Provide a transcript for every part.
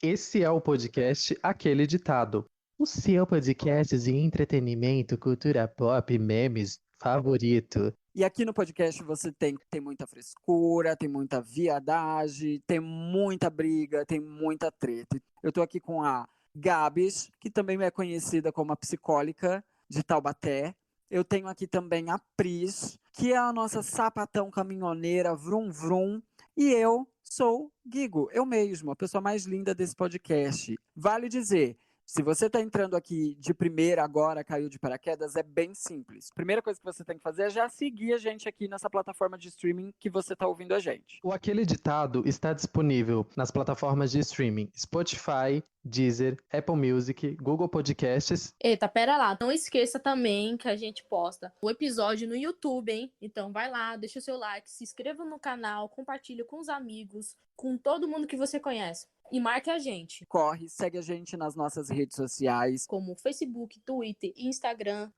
Esse é o podcast Aquele Ditado. O seu podcast de entretenimento, cultura pop, memes favorito. E aqui no podcast você tem muita frescura, tem muita viadagem, tem muita briga, tem muita treta. Eu tô aqui com a Gabs, que também é conhecida como a psicólica de Taubaté. Eu tenho aqui também a Pris, que é a nossa sapatão caminhoneira, vrum vrum. E eu sou Guigo, eu mesmo, a pessoa mais linda desse podcast. Vale dizer, se você está entrando aqui de primeira agora, caiu de paraquedas, é bem simples. Primeira coisa que você tem que fazer é já seguir a gente aqui nessa plataforma de streaming que você está ouvindo a gente. O Aquele Ditado está disponível nas plataformas de streaming Spotify, Deezer, Apple Music, Google Podcasts. Eita, pera lá. Não esqueça também que a gente posta o episódio no YouTube, hein? Então vai lá, deixa o seu like, se inscreva no canal, compartilhe com os amigos, com todo mundo que você conhece. E marque a gente. Corre, segue a gente nas nossas redes sociais. Como Facebook, Twitter e Instagram,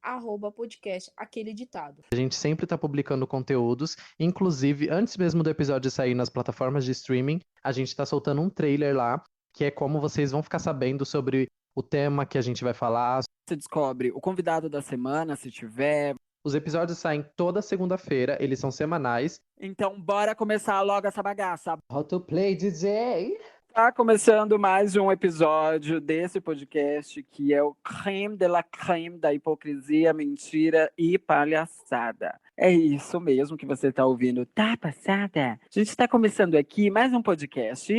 @podcast Aquele Ditado. A gente sempre está publicando conteúdos, inclusive antes mesmo do episódio sair nas plataformas de streaming, a gente está soltando um trailer lá, que é como vocês vão ficar sabendo sobre o tema que a gente vai falar. Você descobre o convidado da semana, se tiver. Os episódios saem toda segunda-feira, eles são semanais. Então bora começar logo essa bagaça. How to play, DJ? Tá começando mais um episódio desse podcast que é o creme de la creme da hipocrisia, mentira e palhaçada. É isso mesmo que você tá ouvindo, tá passada? A gente tá começando aqui mais um podcast.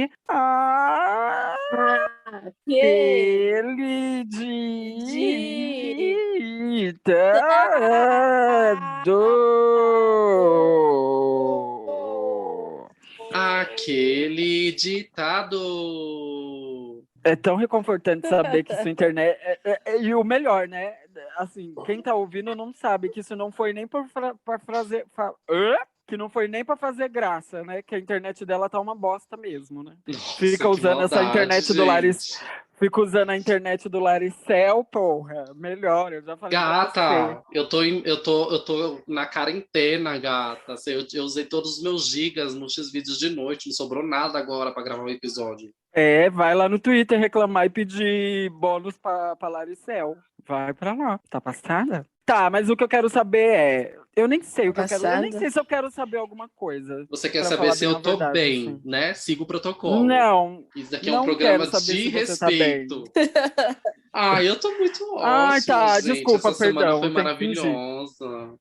Aquele ditado. Aquele ditado. É tão reconfortante saber que sua internet. E o melhor, né? Assim, quem tá ouvindo não sabe que isso não foi nem pra fazer. Que não foi nem pra fazer graça, né? Que a internet dela tá uma bosta mesmo, né? Nossa, Fica usando essa internet do Laricel. Fica usando a internet do Laricel, porra. Melhor, eu já falei. Gata, eu tô na quarentena, gata. Assim, eu usei todos os meus gigas no Xvideos de noite, não sobrou nada agora pra gravar um episódio. É, vai lá no Twitter reclamar e pedir bônus pra Laricel. Vai pra lá, tá passada? Tá, mas o que eu quero saber é. Eu nem sei o que eu quero. Eu nem sei se eu quero saber alguma coisa. Você quer saber se eu tô bem, assim, né? Siga o protocolo. Não. Isso aqui é um programa de respeito. Eu tô muito ótimo. Tá, gente. Desculpa, essa perdão. Semana foi maravilhosa.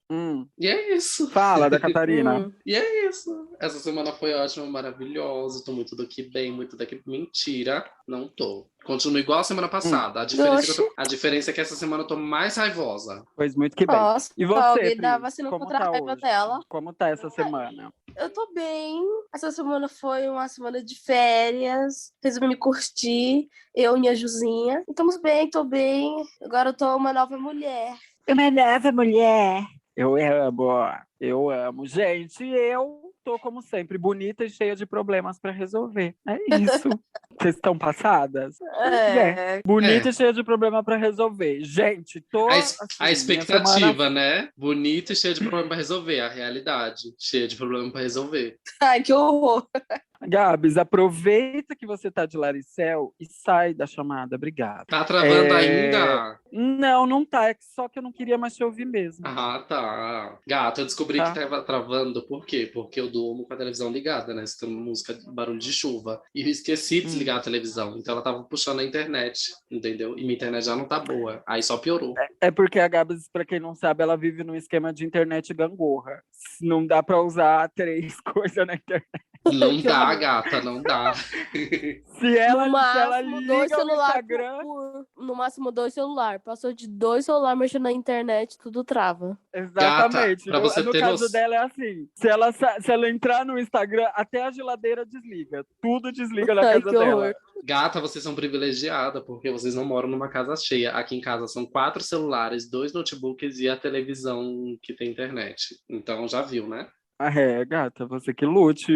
E é isso. Fala da Catarina. E é isso. Essa semana foi ótima, maravilhosa. Tô muito daqui bem, muito daqui. Mentira, não tô. Continuo igual a semana passada. A diferença é que essa semana eu tô mais raivosa. Pois muito que bem. Nossa, e você, como tá hoje? Dela. Como tá essa semana? Eu tô bem. Essa semana foi uma semana de férias. Resolvi me curtir. Eu e a Juzinha. Estamos bem, tô bem. Agora eu tô uma nova mulher. Uma nova mulher. Eu amo. Gente, eu tô, como sempre, bonita e cheia de problemas pra resolver. É isso. Vocês estão passadas? Bonita e cheia de problema pra resolver. Gente, tô... A expectativa, né? Bonita e cheia de problema pra resolver. A realidade, cheia de problema pra resolver. Ai, que horror. Gabs, aproveita que você tá de Laricel e sai da chamada. Obrigada. Tá travando ainda? Não tá. É só que eu não queria mais te ouvir mesmo. Tá. Gata, eu descobri que tava travando. Por quê? Porque eu durmo com a televisão ligada, né? Escutando música, barulho de chuva. E eu esqueci de desligar a televisão. Então ela tava puxando a internet, entendeu? E minha internet já não tá boa. Aí só piorou. É porque a Gabs, pra quem não sabe, ela vive num esquema de internet gangorra. Não dá pra usar 3 coisas na internet. Não dá, gata, não dá. Se ela liga o Instagram... No máximo 2 celulares. Passou de 2 celulares mexendo na internet, tudo trava. Exatamente. Gata, no caso dela é assim. Se ela entrar no Instagram, até a geladeira desliga. Tudo desliga na casa dela. Gata, vocês são privilegiadas, porque vocês não moram numa casa cheia. Aqui em casa são 4 celulares, 2 notebooks e a televisão que tem internet. Então já viu, né? Gata, você que lute.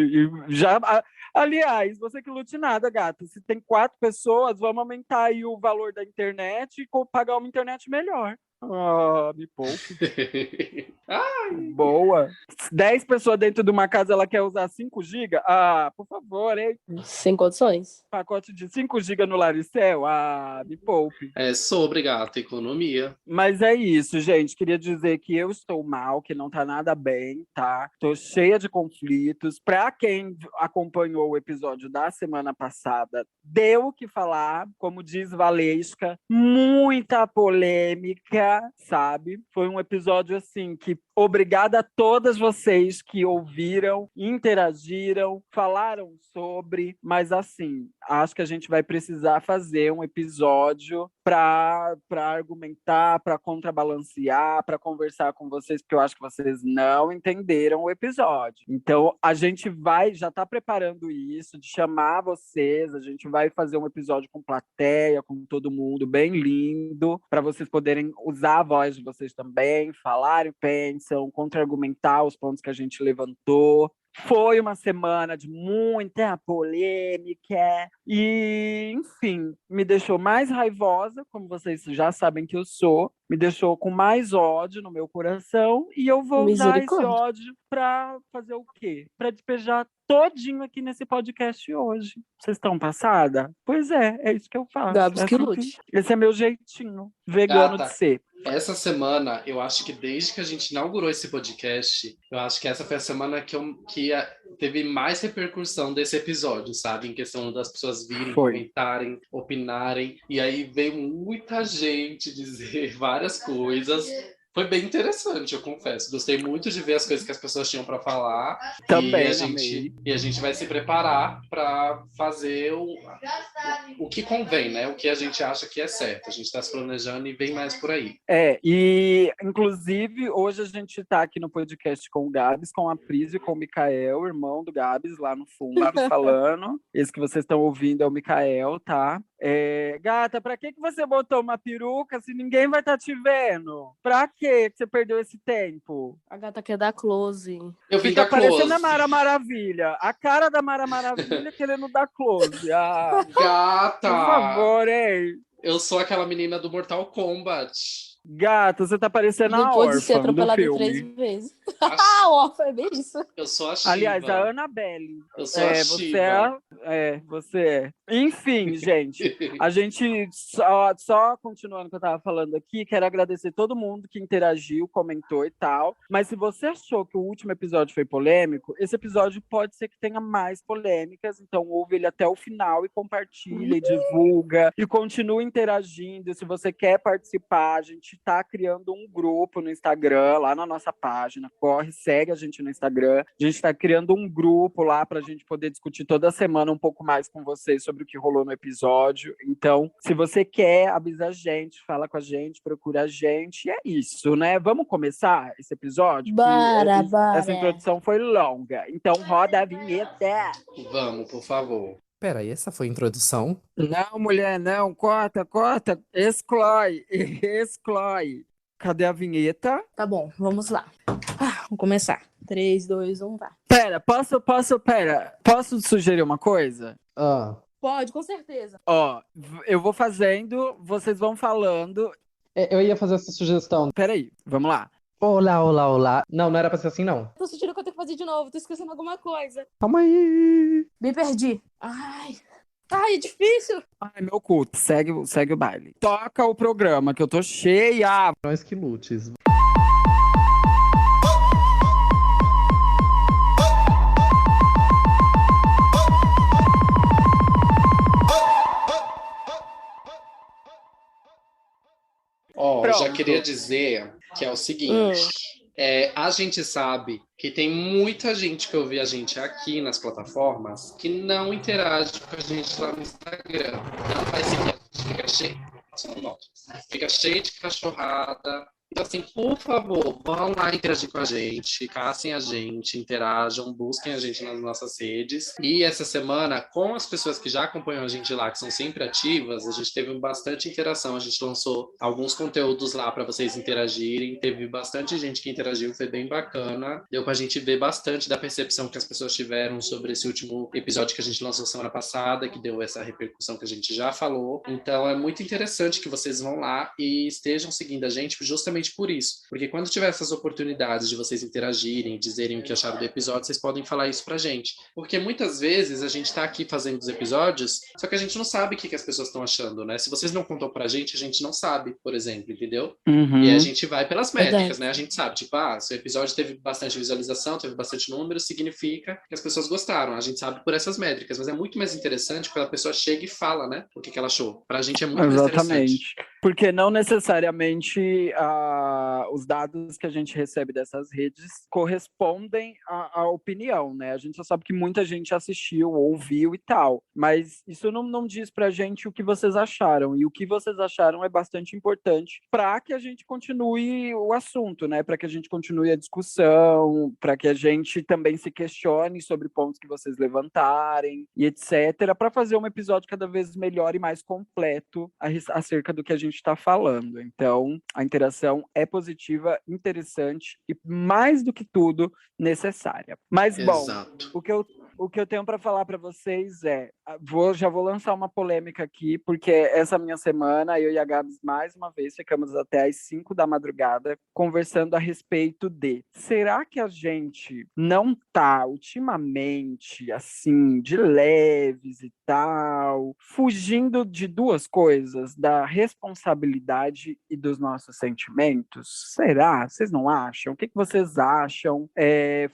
Aliás, você que lute nada, gata. Se tem 4 pessoas, vamos aumentar aí o valor da internet e pagar uma internet melhor. Ah, me poupe. Boa. 10 pessoas dentro de uma casa, ela quer usar 5 GB? Ah, por favor, hein? Sem condições. Pacote de 5 GB no Laricel? Ah, me poupe. É sobre, gata, economia. Mas é isso, gente. Queria dizer que eu estou mal, que não tá nada bem, tá? Tô cheia de conflitos. Pra quem acompanhou o episódio da semana passada, deu o que falar, como diz Valesca, muita polêmica, sabe? Foi um episódio assim que obrigada a todas vocês que ouviram, interagiram, falaram sobre, mas assim, acho que a gente vai precisar fazer um episódio para argumentar, para contrabalancear, para conversar com vocês, porque eu acho que vocês não entenderam o episódio. Então, a gente já está preparando isso, de chamar vocês, a gente vai fazer um episódio com plateia, com todo mundo, bem lindo, para vocês poderem usar a voz de vocês também, falarem, pensam, contra-argumentar os pontos que a gente levantou. Foi uma semana de muita polêmica e, enfim, me deixou mais raivosa, como vocês já sabem que eu sou, me deixou com mais ódio no meu coração e eu vou usar esse ódio para fazer o quê? Para despejar todinho aqui nesse podcast hoje. Vocês estão passada? Pois é isso que eu faço. Gabs que lute. Esse é meu jeitinho vegano Gata, de ser. Essa semana, eu acho que desde que a gente inaugurou esse podcast, eu acho que essa foi a semana que teve mais repercussão desse episódio, sabe? Em questão das pessoas virem, comentarem, opinarem. E aí veio muita gente dizer várias coisas. Foi bem interessante, eu confesso. Gostei muito de ver as coisas que as pessoas tinham para falar. Também, e a gente vai se preparar para fazer o que convém, né? O que a gente acha que é certo. A gente está se planejando e vem mais por aí. E inclusive hoje a gente está aqui no podcast com o Gabs, com a Pris e com o Mikael, irmão do Gabs, lá no fundo, falando. Esse que vocês estão ouvindo é o Mikael, tá? Gata, pra que você botou uma peruca se ninguém vai estar te vendo? Pra que você perdeu esse tempo? A gata quer dar close. Eu vi Fica dar close. parecendo a Mara Maravilha. A cara da Mara Maravilha querendo dar close. Ah, gata! Por favor, hein? Eu sou aquela menina do Mortal Kombat. Gata, você tá parecendo a órfã do filme. Pode ser atropelada 3 vezes. A órfã, é bem isso. Eu sou a Shiva. Aliás, a Annabelle. Eu sou a Shiva. Você é. Enfim, gente, a gente só continuando o que eu tava falando aqui, quero agradecer todo mundo que interagiu, comentou e tal, mas se você achou que o último episódio foi polêmico, esse episódio pode ser que tenha mais polêmicas, então ouve ele até o final e compartilha e divulga e continua interagindo. Se você quer participar, a gente tá criando um grupo no Instagram, lá na nossa página, corre, segue a gente no Instagram, a gente tá criando um grupo lá pra gente poder discutir toda semana um pouco mais com vocês sobre o que rolou no episódio. Então, se você quer, avisa a gente, fala com a gente, procura a gente. E é isso, né? Vamos começar esse episódio? Bora. Essa introdução foi longa. Então, roda a vinheta. Vamos, por favor. Peraí, essa foi a introdução? Não, mulher, não. Corta. Exclui. Cadê a vinheta? Tá bom, vamos lá. Vamos começar. 3, 2, 1, vai. Pera, posso sugerir uma coisa? Pode, com certeza. Ó, eu vou fazendo, vocês vão falando. Eu ia fazer essa sugestão. Peraí, vamos lá. Olá. Não era pra ser assim, não. Tô sentindo que eu tenho que fazer de novo, tô esquecendo alguma coisa. Calma aí. Me perdi. Ai, é difícil. Ai, meu culto, segue o baile. Toca o programa, que eu tô cheia. Nós que lutes. Já queria dizer que é o seguinte, a gente sabe que tem muita gente que ouve a gente aqui nas plataformas que não interage com a gente lá no Instagram. Não vai seguir, fica cheio de cachorrada, Então, assim, por favor, vão lá interagir com a gente, caçem a gente, interajam, busquem a gente nas nossas redes. E essa semana, com as pessoas que já acompanham a gente lá, que são sempre ativas, a gente teve bastante interação. A gente lançou alguns conteúdos lá para vocês interagirem. Teve bastante gente que interagiu, foi bem bacana. Deu pra gente ver bastante da percepção que as pessoas tiveram sobre esse último episódio que a gente lançou semana passada, que deu essa repercussão que a gente já falou. Então, é muito interessante que vocês vão lá e estejam seguindo a gente justamente por isso. Porque quando tiver essas oportunidades de vocês interagirem, dizerem o que acharam do episódio, vocês podem falar isso pra gente. Porque muitas vezes a gente tá aqui fazendo os episódios, só que a gente não sabe o que as pessoas estão achando, né? Se vocês não contam pra gente, a gente não sabe, por exemplo, entendeu? E a gente vai pelas métricas, né? A gente sabe, tipo, seu episódio teve bastante visualização, teve bastante número, significa que as pessoas gostaram. A gente sabe por essas métricas, mas é muito mais interessante quando a pessoa chega e fala, né? O que ela achou. Pra gente é muito mais interessante. Porque não necessariamente os dados que a gente recebe dessas redes correspondem à opinião, né? A gente só sabe que muita gente assistiu, ouviu e tal. Mas isso não diz pra gente o que vocês acharam. E o que vocês acharam é bastante importante para que a gente continue o assunto, né? Para que a gente continue a discussão, para que a gente também se questione sobre pontos que vocês levantarem e etc. Para fazer um episódio cada vez melhor e mais completo acerca do que a gente está falando. Então, a interação é positiva, interessante e, mais do que tudo, necessária. Mas, bom, Exato. o que eu tenho para falar para vocês já vou lançar uma polêmica aqui, porque essa minha semana, eu e a Gabs, mais uma vez, ficamos até às 5 da madrugada conversando a respeito de: será que a gente não tá, ultimamente, assim, de leves e tal, fugindo de duas coisas, da responsabilidade e dos nossos sentimentos? Será? Vocês não acham? O que vocês acham?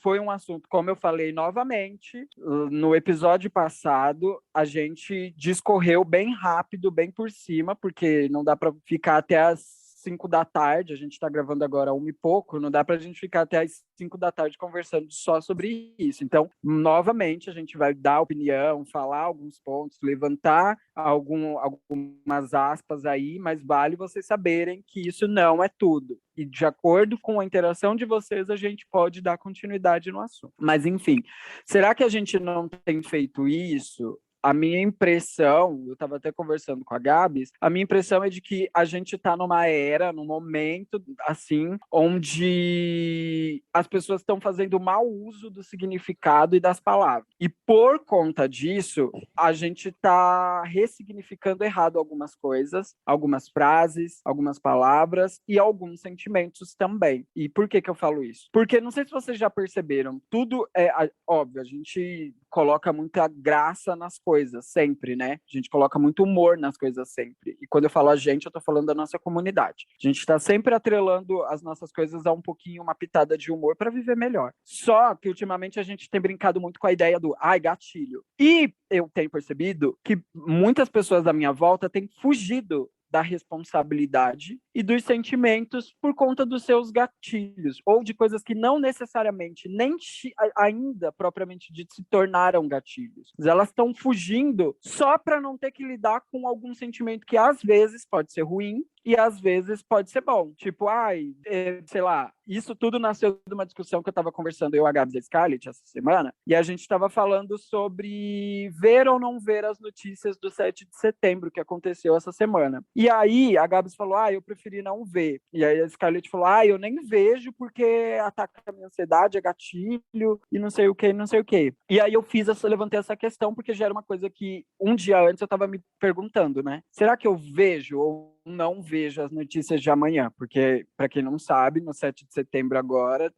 Foi um assunto, como eu falei novamente, no episódio passado, a gente discorreu bem rápido, bem por cima, porque não dá para ficar até as 5 da tarde, a gente está gravando agora 1 e pouco, não dá para a gente ficar até as 5 da tarde conversando só sobre isso. Então, novamente, a gente vai dar opinião, falar alguns pontos, levantar algumas aspas aí, mas vale vocês saberem que isso não é tudo. E de acordo com a interação de vocês, a gente pode dar continuidade no assunto. Mas, enfim, será que a gente não tem feito isso? A minha impressão, eu estava até conversando com a Gabs, a minha impressão é de que a gente está numa era, num momento, assim, onde as pessoas estão fazendo mau uso do significado e das palavras. E por conta disso, a gente está ressignificando errado algumas coisas, algumas frases, algumas palavras e alguns sentimentos também. E por que eu falo isso? Porque não sei se vocês já perceberam, tudo é óbvio, a gente coloca muita graça nas coisas, sempre, né? A gente coloca muito humor nas coisas sempre. E quando eu falo a gente, eu tô falando da nossa comunidade. A gente tá sempre atrelando as nossas coisas a um pouquinho, uma pitada de humor para viver melhor. Só que ultimamente a gente tem brincado muito com a ideia do gatilho. E eu tenho percebido que muitas pessoas da minha volta têm fugido da responsabilidade e dos sentimentos por conta dos seus gatilhos, ou de coisas que não necessariamente, nem ainda propriamente dito, se tornaram gatilhos. Mas elas estão fugindo só para não ter que lidar com algum sentimento que às vezes pode ser ruim e às vezes pode ser bom. Tipo, sei lá, isso tudo nasceu de uma discussão que eu estava conversando, eu e a Gabs e a Scarlett, essa semana, e a gente estava falando sobre ver ou não ver as notícias do 7 de setembro, que aconteceu essa semana. E aí, a Gabs falou, eu preferi não ver. E aí a Scarlett falou, eu nem vejo porque ataca a minha ansiedade, é gatilho, e não sei o que, não sei o que. E aí eu levantei essa questão, porque já era uma coisa que um dia antes eu estava me perguntando, né? Será que eu vejo ou não vejo as notícias de amanhã? Porque, para quem não sabe, no 7 de setembro agora,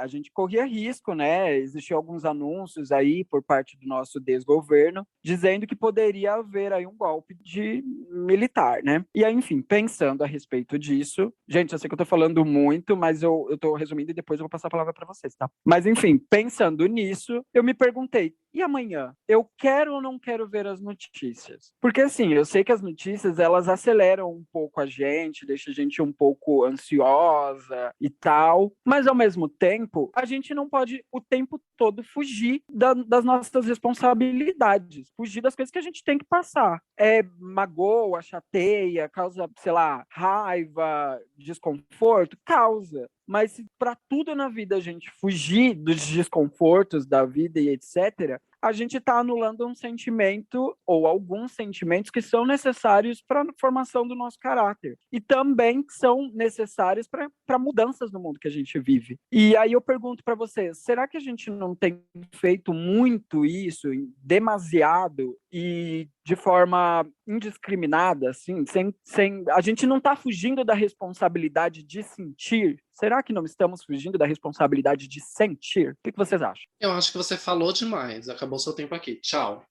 a gente corria risco, né? Existiam alguns anúncios aí por parte do nosso desgoverno, dizendo que poderia haver aí um golpe de militar, né? E aí, enfim, pensando a respeito disso, gente, eu sei que eu tô falando muito, mas eu tô resumindo e depois eu vou passar a palavra para vocês, tá? Mas, enfim, pensando nisso, eu me perguntei, e amanhã? Eu quero ou não quero ver as notícias? Porque, assim, eu sei que as notícias, elas aceleram aceleram um pouco a gente, deixa a gente um pouco ansiosa e tal, mas ao mesmo tempo, a gente não pode o tempo todo fugir das nossas responsabilidades, fugir das coisas que a gente tem que passar. Magoa, chateia, causa, sei lá, raiva, desconforto, causa. Mas se para tudo na vida a gente fugir dos desconfortos da vida e etc., a gente está anulando um sentimento ou alguns sentimentos que são necessários para a formação do nosso caráter e também são necessários para mudanças no mundo que a gente vive. E aí eu pergunto para você, será que a gente não tem feito muito isso, demasiado e de forma indiscriminada, assim, a gente não está fugindo da responsabilidade de sentir? Será que não estamos fugindo da responsabilidade de sentir? O que vocês acham? Eu acho que você falou demais. Acabou seu tempo aqui. Tchau.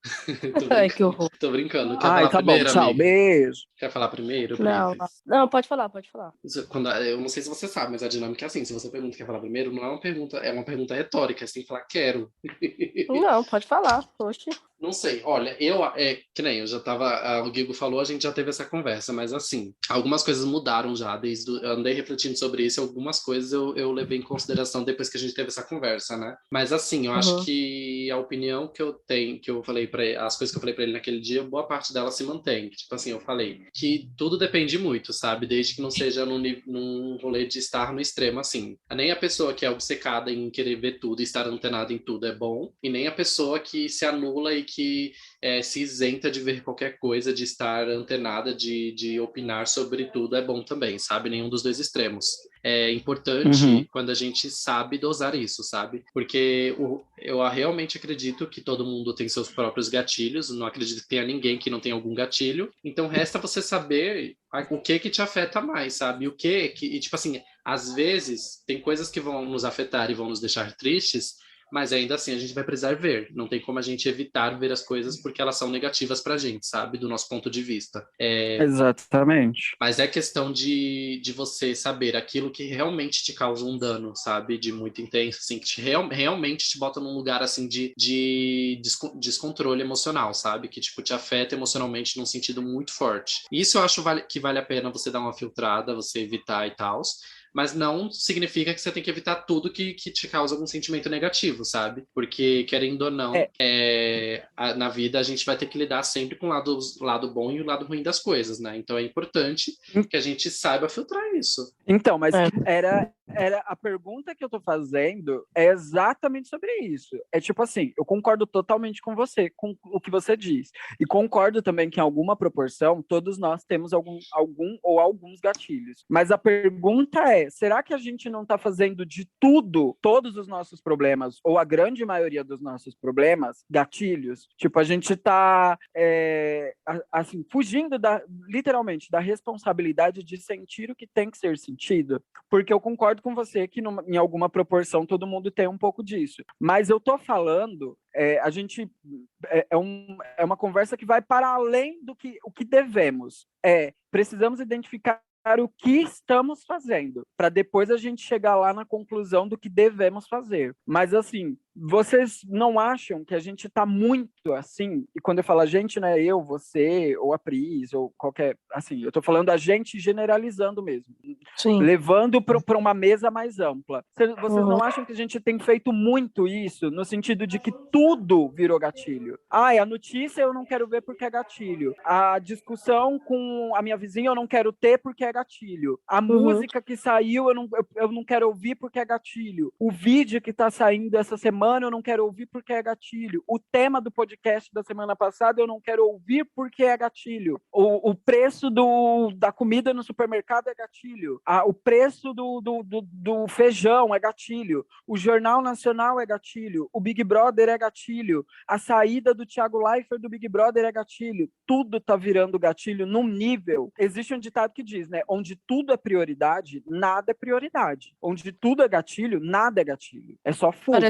Ai, que horror. Tô brincando. Quer Ai, falar tá primeiro, bom, tchau, amiga? beijo. Quer falar primeiro, Não, Brives? não, pode falar, pode falar. Eu não sei se você sabe, mas a dinâmica é assim. Se você pergunta quer falar primeiro, não é uma pergunta, é uma pergunta retórica. Você tem que falar quero. Não, pode falar, oxe. Não sei, olha, que nem eu já tava, o Guigo falou, a gente já teve essa conversa, mas assim, algumas coisas mudaram já, eu andei refletindo sobre isso, algumas coisas eu levei em consideração depois que a gente teve essa conversa, né? Mas assim, eu acho que a opinião que eu tenho, que eu falei para ele, as coisas que eu falei para ele naquele dia, boa parte dela se mantém. Tipo assim, eu falei que tudo depende muito, sabe? Desde que não seja num rolê de estar no extremo, assim. Nem a pessoa que é obcecada em querer ver tudo e estar antenada em tudo é bom, e nem a pessoa que se anula e que se isenta de ver qualquer coisa, de estar antenada, de opinar sobre tudo é bom também, sabe? Nenhum dos dois extremos. É importante quando a gente sabe dosar isso, sabe? Porque eu realmente acredito que todo mundo tem seus próprios gatilhos, não acredito que tenha ninguém que não tenha algum gatilho, então resta você saber o que te afeta mais, sabe? E tipo assim, às vezes tem coisas que vão nos afetar e vão nos deixar tristes, mas ainda assim a gente vai precisar ver. Não tem como a gente evitar ver as coisas porque elas são negativas pra gente, sabe? Do nosso ponto de vista. Exatamente. Mas é questão de você saber aquilo que realmente te causa um dano, sabe? De muito intenso, assim, que realmente te bota num lugar, assim, de descontrole emocional, sabe? Que, tipo, te afeta emocionalmente num sentido muito forte. Isso eu acho que vale a pena você dar uma filtrada, você evitar e tal. Mas não significa que você tem que evitar tudo que te causa algum sentimento negativo, sabe? Porque, querendo ou não, na vida a gente vai ter que lidar sempre com o lado bom e o lado ruim das coisas, né? Então é importante que a gente saiba filtrar isso. Então, mas era a pergunta que eu tô fazendo é exatamente sobre isso. É tipo assim, eu concordo totalmente com você, com o que você diz. E concordo também que em alguma proporção, todos nós temos algum ou alguns gatilhos. Mas a pergunta é, será que a gente não tá fazendo de tudo, todos os nossos problemas, ou a grande maioria dos nossos problemas, gatilhos? Tipo, a gente tá, assim, fugindo literalmente da responsabilidade de sentir o que tem que ser sentido, porque eu concordo com você que em alguma proporção todo mundo tem um pouco disso. Mas eu tô falando, a gente é uma conversa que vai para além do que o que devemos. Precisamos identificar o que estamos fazendo, para depois a gente chegar lá na conclusão do que devemos fazer. Mas assim, vocês não acham que a gente está muito assim? E quando eu falo a gente, né, eu, você, ou a Pris, ou qualquer, assim, eu tô falando a gente generalizando mesmo. Sim. Levando para uma mesa mais ampla. Vocês não acham que a gente tem feito muito isso, no sentido de que tudo virou gatilho? A notícia eu não quero ver porque é gatilho. A discussão com a minha vizinha eu não quero ter porque é gatilho. A música que saiu eu não quero ouvir porque é gatilho. O vídeo que está saindo essa semana eu não quero ouvir porque é gatilho. O tema do podcast da semana passada eu não quero ouvir porque é gatilho. O preço da comida no supermercado é gatilho. O preço do feijão é gatilho. O Jornal Nacional é gatilho. O Big Brother é gatilho. A saída do Thiago Leifert do Big Brother é gatilho. Tudo tá virando gatilho num nível. Existe um ditado que diz, né? Onde tudo é prioridade, nada é prioridade. Onde tudo é gatilho, nada é gatilho. É só fuga.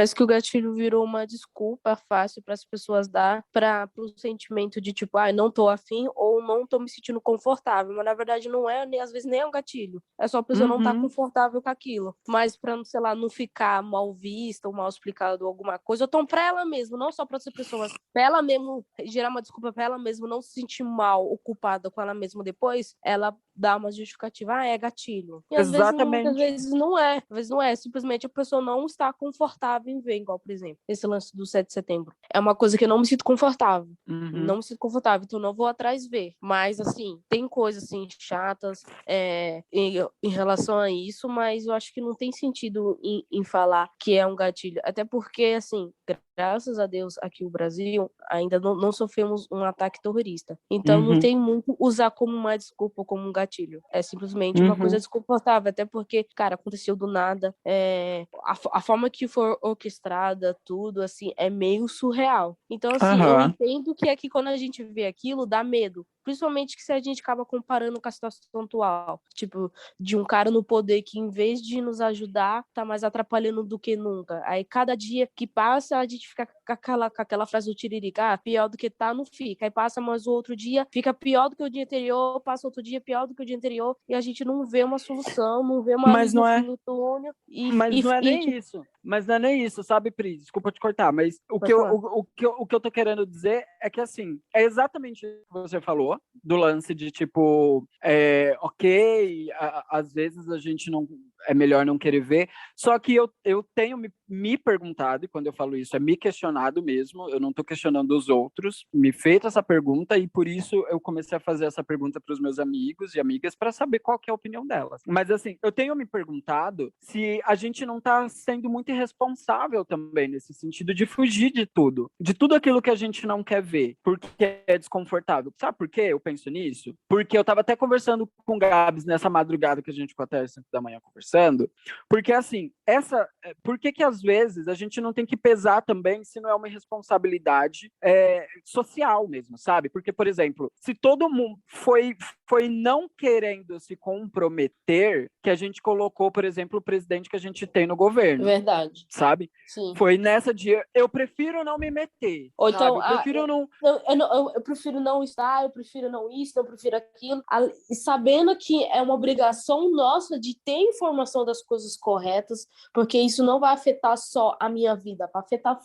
Parece que o gatilho virou uma desculpa fácil para as pessoas dar para o sentimento de tipo, não tô afim ou não tô me sentindo confortável. Mas na verdade não é, nem às vezes nem é um gatilho. É só a pessoa não tá confortável com aquilo. Mas para, sei lá, não ficar mal vista ou mal explicado alguma coisa, ou então para ela mesmo, não só para outra pessoa, para ela mesmo gerar uma desculpa para ela mesmo não se sentir mal ou culpada com ela mesma depois, ela dá uma justificativa, é gatilho. E às vezes, muitas vezes não é. Às vezes não é. Simplesmente a pessoa não está confortável em ver, igual, por exemplo, esse lance do 7 de setembro. É uma coisa que eu não me sinto confortável. Não me sinto confortável, então não vou atrás ver. Mas, assim, tem coisas, assim, chatas em relação a isso, mas eu acho que não tem sentido em falar que é um gatilho. Até porque, assim, graças a Deus, aqui no Brasil, ainda não sofremos um ataque terrorista. Então, não tem muito usar como uma desculpa ou como um gatilho. É simplesmente uma coisa desconfortável, até porque, cara, aconteceu do nada. A forma que foi orquestrada, tudo, assim, é meio surreal. Então, assim, eu entendo que aqui, quando a gente vê aquilo, dá medo. Principalmente que se a gente acaba comparando com a situação atual. Tipo, de um cara no poder que, em vez de nos ajudar, tá mais atrapalhando do que nunca. Aí, cada dia que passa, a gente fica com aquela frase do Tiririca, pior do que tá, não fica. Aí passa mais o outro dia, fica pior do que o dia anterior, passa outro dia pior do que o dia anterior, e a gente não vê uma solução, não vê uma luz no fim do túnel. Mas não é nem isso. Mas não é nem isso, sabe, Pri? Desculpa te cortar, mas o que eu tô querendo dizer é que, assim, é exatamente o que você falou, do lance de, tipo, às vezes a gente não... É melhor não querer ver. Só que eu tenho me perguntado, e quando eu falo isso, é me questionado mesmo, eu não tô questionando os outros, me feito essa pergunta, e por isso eu comecei a fazer essa pergunta para os meus amigos e amigas para saber qual que é a opinião delas. Mas, assim, eu tenho me perguntado se a gente não tá sendo muito irresponsável também, nesse sentido de fugir de tudo aquilo que a gente não quer ver, porque é desconfortável. Sabe por quê eu penso nisso? Porque eu tava até conversando com o Gabs nessa madrugada que a gente ficou até as 5 da manhã conversando, porque, assim, por que às vezes a gente não tem que pesar também se não é uma responsabilidade social mesmo, sabe? Porque, por exemplo, se todo mundo foi não querendo se comprometer que a gente colocou, por exemplo, o presidente que a gente tem no governo. Verdade. Sabe? Sim. Foi nessa dia, eu prefiro não me meter. Ou sabe? então, eu prefiro não estar, eu prefiro não isso, eu prefiro aquilo. E sabendo que é uma obrigação nossa de ter informação das coisas corretas, porque isso não vai afetar só a minha vida, vai afetar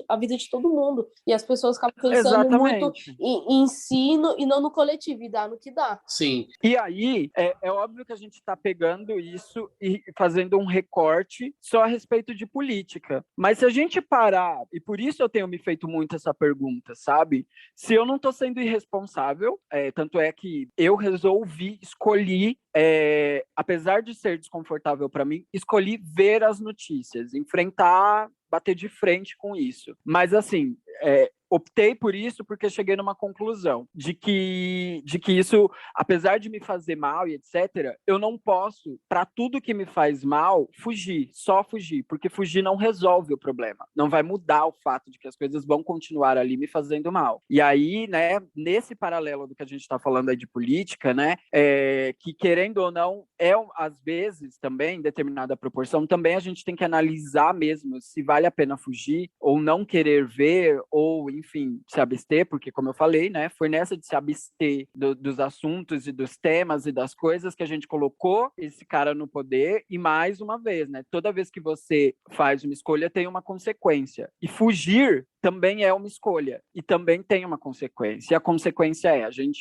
a vida de todo mundo. E as pessoas acabam pensando muito em ensino e não no coletivo, e dá no que dá. Sim. E aí, é óbvio que a gente está pegando isso e fazendo um recorte só a respeito de política. Mas se a gente parar, e por isso eu tenho me feito muito essa pergunta, sabe? Se eu não estou sendo irresponsável, tanto é que eu escolhi, apesar de ser desconfortável para mim, escolhi ver as notícias, enfrentar, bater de frente com isso. Mas, assim, optei por isso porque cheguei numa conclusão de que isso, apesar de me fazer mal e etc., eu não posso, para tudo que me faz mal, só fugir, porque fugir não resolve o problema, não vai mudar o fato de que as coisas vão continuar ali me fazendo mal. E aí, né, nesse paralelo do que a gente está falando aí de política, né, que querendo ou não, às vezes também, em determinada proporção, também a gente tem que analisar mesmo se vale a pena fugir ou não querer ver, ou enfim, se abster, porque, como eu falei, né, foi nessa de se abster dos assuntos e dos temas e das coisas que a gente colocou esse cara no poder. E, mais uma vez, né, toda vez que você faz uma escolha, tem uma consequência. E fugir também é uma escolha e também tem uma consequência. E a consequência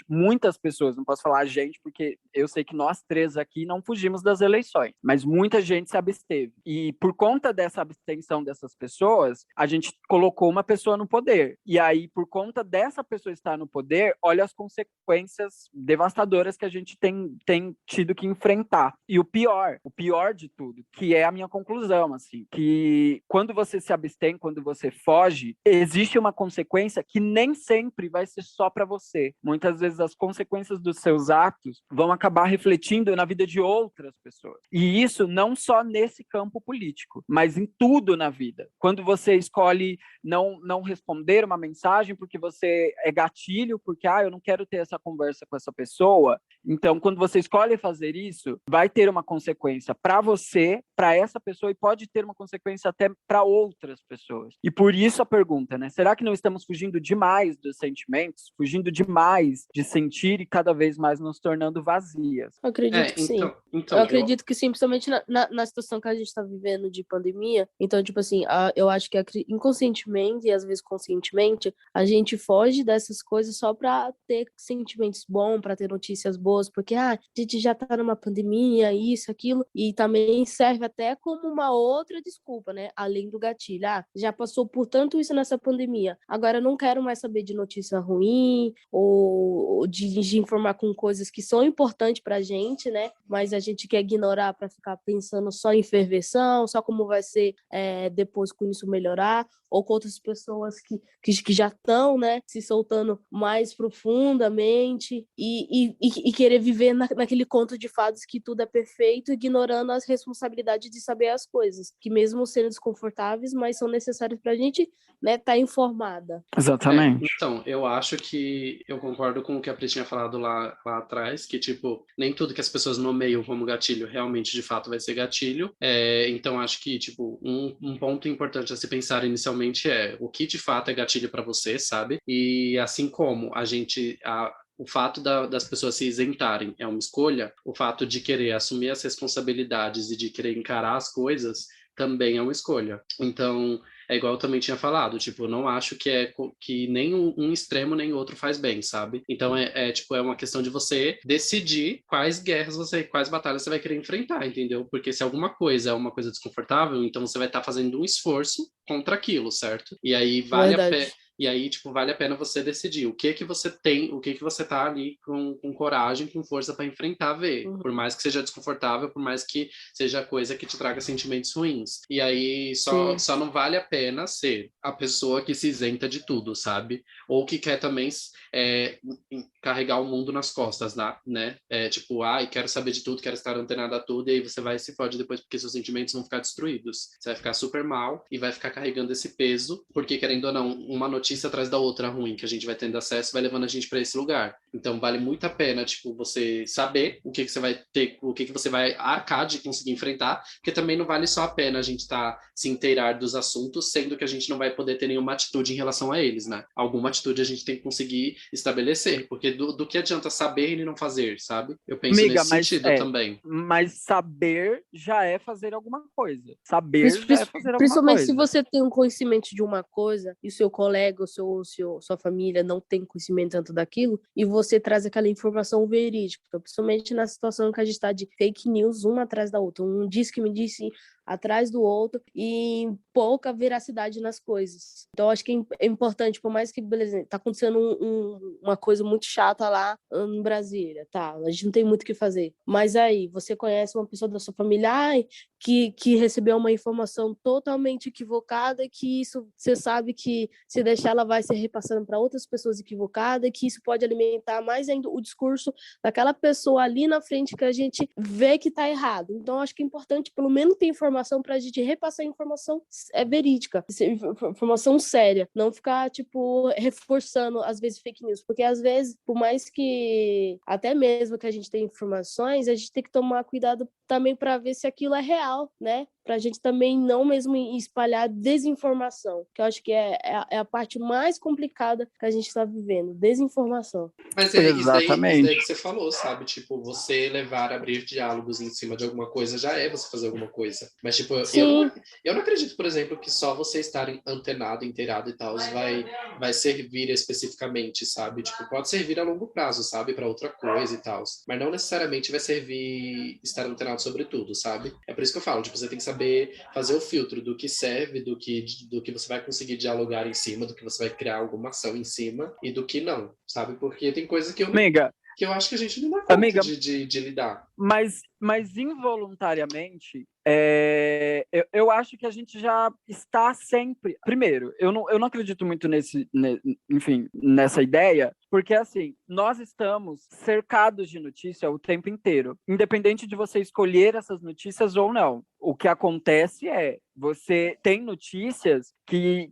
muitas pessoas, não posso falar a gente, porque eu sei que nós três aqui não fugimos das eleições, mas muita gente se absteve. E por conta dessa abstenção dessas pessoas, a gente colocou uma pessoa no poder. E aí, por conta dessa pessoa estar no poder, olha as consequências devastadoras que a gente tem tido que enfrentar. E o pior de tudo, que é a minha conclusão, assim, que quando você se abstém, quando você foge, existe uma consequência que nem sempre vai ser só para você. Muitas vezes as consequências dos seus atos vão acabar refletindo na vida de outras pessoas. E isso não só nesse campo político, mas em tudo na vida. Quando você escolhe não responder uma mensagem porque você é gatilho, porque eu não quero ter essa conversa com essa pessoa, então quando você escolhe fazer isso, vai ter uma consequência para você, para essa pessoa, e pode ter uma consequência até para outras pessoas. E por isso a pergunta, né? Será que não estamos fugindo demais dos sentimentos? Fugindo demais de sentir e cada vez mais nos tornando vazias? Eu acredito que sim. Então, Eu acredito que sim, principalmente na situação que a gente está vivendo de pandemia. Então, tipo assim, eu acho que inconscientemente e às vezes conscientemente, a gente foge dessas coisas só para ter sentimentos bons, para ter notícias boas, porque a gente já tá numa pandemia, isso, aquilo, e também serve até como uma outra desculpa, né? Além do gatilho. Já passou por tanto isso nessa pandemia, agora eu não quero mais saber de notícia ruim ou de informar com coisas que são importantes pra gente, né? Mas a gente quer ignorar para ficar pensando só em ferveção, só como vai ser depois com isso melhorar, ou com outras pessoas que já estão, né, se soltando mais profundamente e querer viver naquele conto de fadas que tudo é perfeito, ignorando as responsabilidades de saber as coisas, que mesmo sendo desconfortáveis, mas são necessárias para a gente, né, tá informada. Exatamente. Então, eu acho que eu concordo com o que a Pri tinha falado lá atrás, que, tipo, nem tudo que as pessoas nomeiam como gatilho realmente, de fato, vai ser gatilho. Então, acho que, tipo, um ponto importante a se pensar inicialmente é o que, de fato, é gatilho para você, sabe? E assim como o fato das pessoas se isentarem é uma escolha, o fato de querer assumir as responsabilidades e de querer encarar as coisas também é uma escolha. Então, é igual eu também tinha falado, tipo, eu não acho que nem um extremo nem outro faz bem, sabe? Então, tipo, é uma questão de você decidir quais quais batalhas você vai querer enfrentar, entendeu? Porque se alguma coisa é uma coisa desconfortável, então você vai estar fazendo um esforço contra aquilo, certo? E aí tipo, vale a pena você decidir o que você tem, o que você tá ali com coragem, com força para enfrentar, ver. Por mais que seja desconfortável, por mais que seja coisa que te traga sentimentos ruins. E aí só não vale a pena ser a pessoa que se isenta de tudo, sabe? Ou que quer também carregar o mundo nas costas, né? Tipo, quero saber de tudo, quero estar antenado a tudo, e aí você vai se fode depois porque seus sentimentos vão ficar destruídos. Você vai ficar super mal e vai ficar carregando esse peso, porque querendo ou não, uma notícia atrás da outra ruim que a gente vai tendo acesso vai levando a gente para esse lugar. Então vale muito a pena, tipo, você saber o que você vai ter, o que você vai arcar de conseguir enfrentar, porque também não vale só a pena a gente se inteirar dos assuntos, sendo que a gente não vai poder ter nenhuma atitude em relação a eles, né? Alguma atitude a gente tem que conseguir estabelecer, porque do que adianta saber e não fazer, sabe? Eu penso nesse sentido também. Mas saber já é fazer alguma coisa. Saber já é fazer alguma coisa. Principalmente se você tem um conhecimento de uma coisa e o seu colega, sua família não tem conhecimento tanto daquilo, e você traz aquela informação verídica, principalmente na situação que a gente está de fake news uma atrás da outra. Um diz que me disse atrás do outro e pouca veracidade nas coisas. Então, acho que é importante, por mais que, beleza, tá acontecendo uma coisa muito chata lá em Brasília, tá? A gente não tem muito o que fazer. Mas aí, você conhece uma pessoa da sua família que recebeu uma informação totalmente equivocada, que isso, você sabe que se deixar ela vai ser repassando para outras pessoas equivocadas, que isso pode alimentar mais ainda o discurso daquela pessoa ali na frente que a gente vê que tá errado. Então, acho que é importante, pelo menos, ter informação para a gente repassar informação verídica, informação séria, não ficar, tipo, reforçando, às vezes, fake news, porque, às vezes, por mais que, até mesmo que a gente tenha informações, a gente tem que tomar cuidado também para ver se aquilo é real, né? Para a gente também não mesmo espalhar desinformação, que eu acho que é a parte mais complicada que a gente está vivendo, desinformação. Mas isso daí que você falou, sabe? Tipo, você abrir diálogos em cima de alguma coisa já é você fazer alguma coisa. Mas, tipo, eu não acredito, por exemplo, que só você estar antenado, inteirado e tal vai servir especificamente, sabe? Tipo, pode servir a longo prazo, sabe? Para outra coisa e tal. Mas não necessariamente vai servir estar antenado sobre tudo, sabe? É por isso que eu falo, tipo, você tem que saber fazer o filtro do que serve, do que você vai conseguir dialogar em cima, do que você vai criar alguma ação em cima e do que não, sabe? Porque tem coisas que eu... Amiga, que eu acho que a gente não dá conta Amiga, de lidar. Mas involuntariamente, eu acho que a gente já está sempre. Primeiro, eu não acredito muito enfim, nessa ideia, porque assim, nós estamos cercados de notícia o tempo inteiro, independente de você escolher essas notícias ou não. O que acontece é, você tem notícias que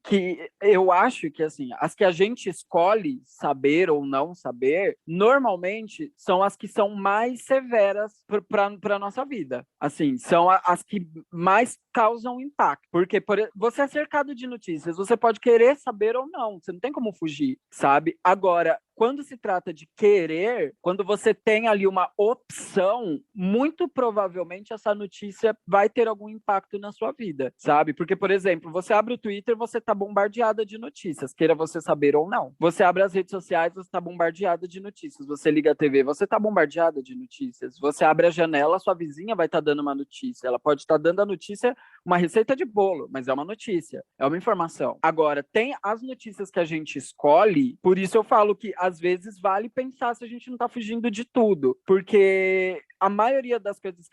eu acho que, assim, as que a gente escolhe saber ou não saber, normalmente são as que são mais severas para a nossa vida. Assim, são as que mais causam impacto. Porque você é cercado de notícias, você pode querer saber ou não, você não tem como fugir, sabe? Agora, quando se trata de querer, quando você tem ali uma opção, muito provavelmente essa notícia vai ter algum impacto na sua vida, sabe? Porque, por exemplo, você abre o Twitter, você está bombardeada de notícias, queira você saber ou não. Você abre as redes sociais, você está bombardeada de notícias. Você liga a TV, você está bombardeada de notícias. Você abre a janela, sua vizinha vai estar dando uma notícia. Ela pode estar dando a notícia, uma receita de bolo, mas é uma notícia, é uma informação. Agora, tem as notícias que a gente escolhe, por isso eu falo que às vezes vale pensar se a gente não está fugindo de tudo, porque a maioria das coisas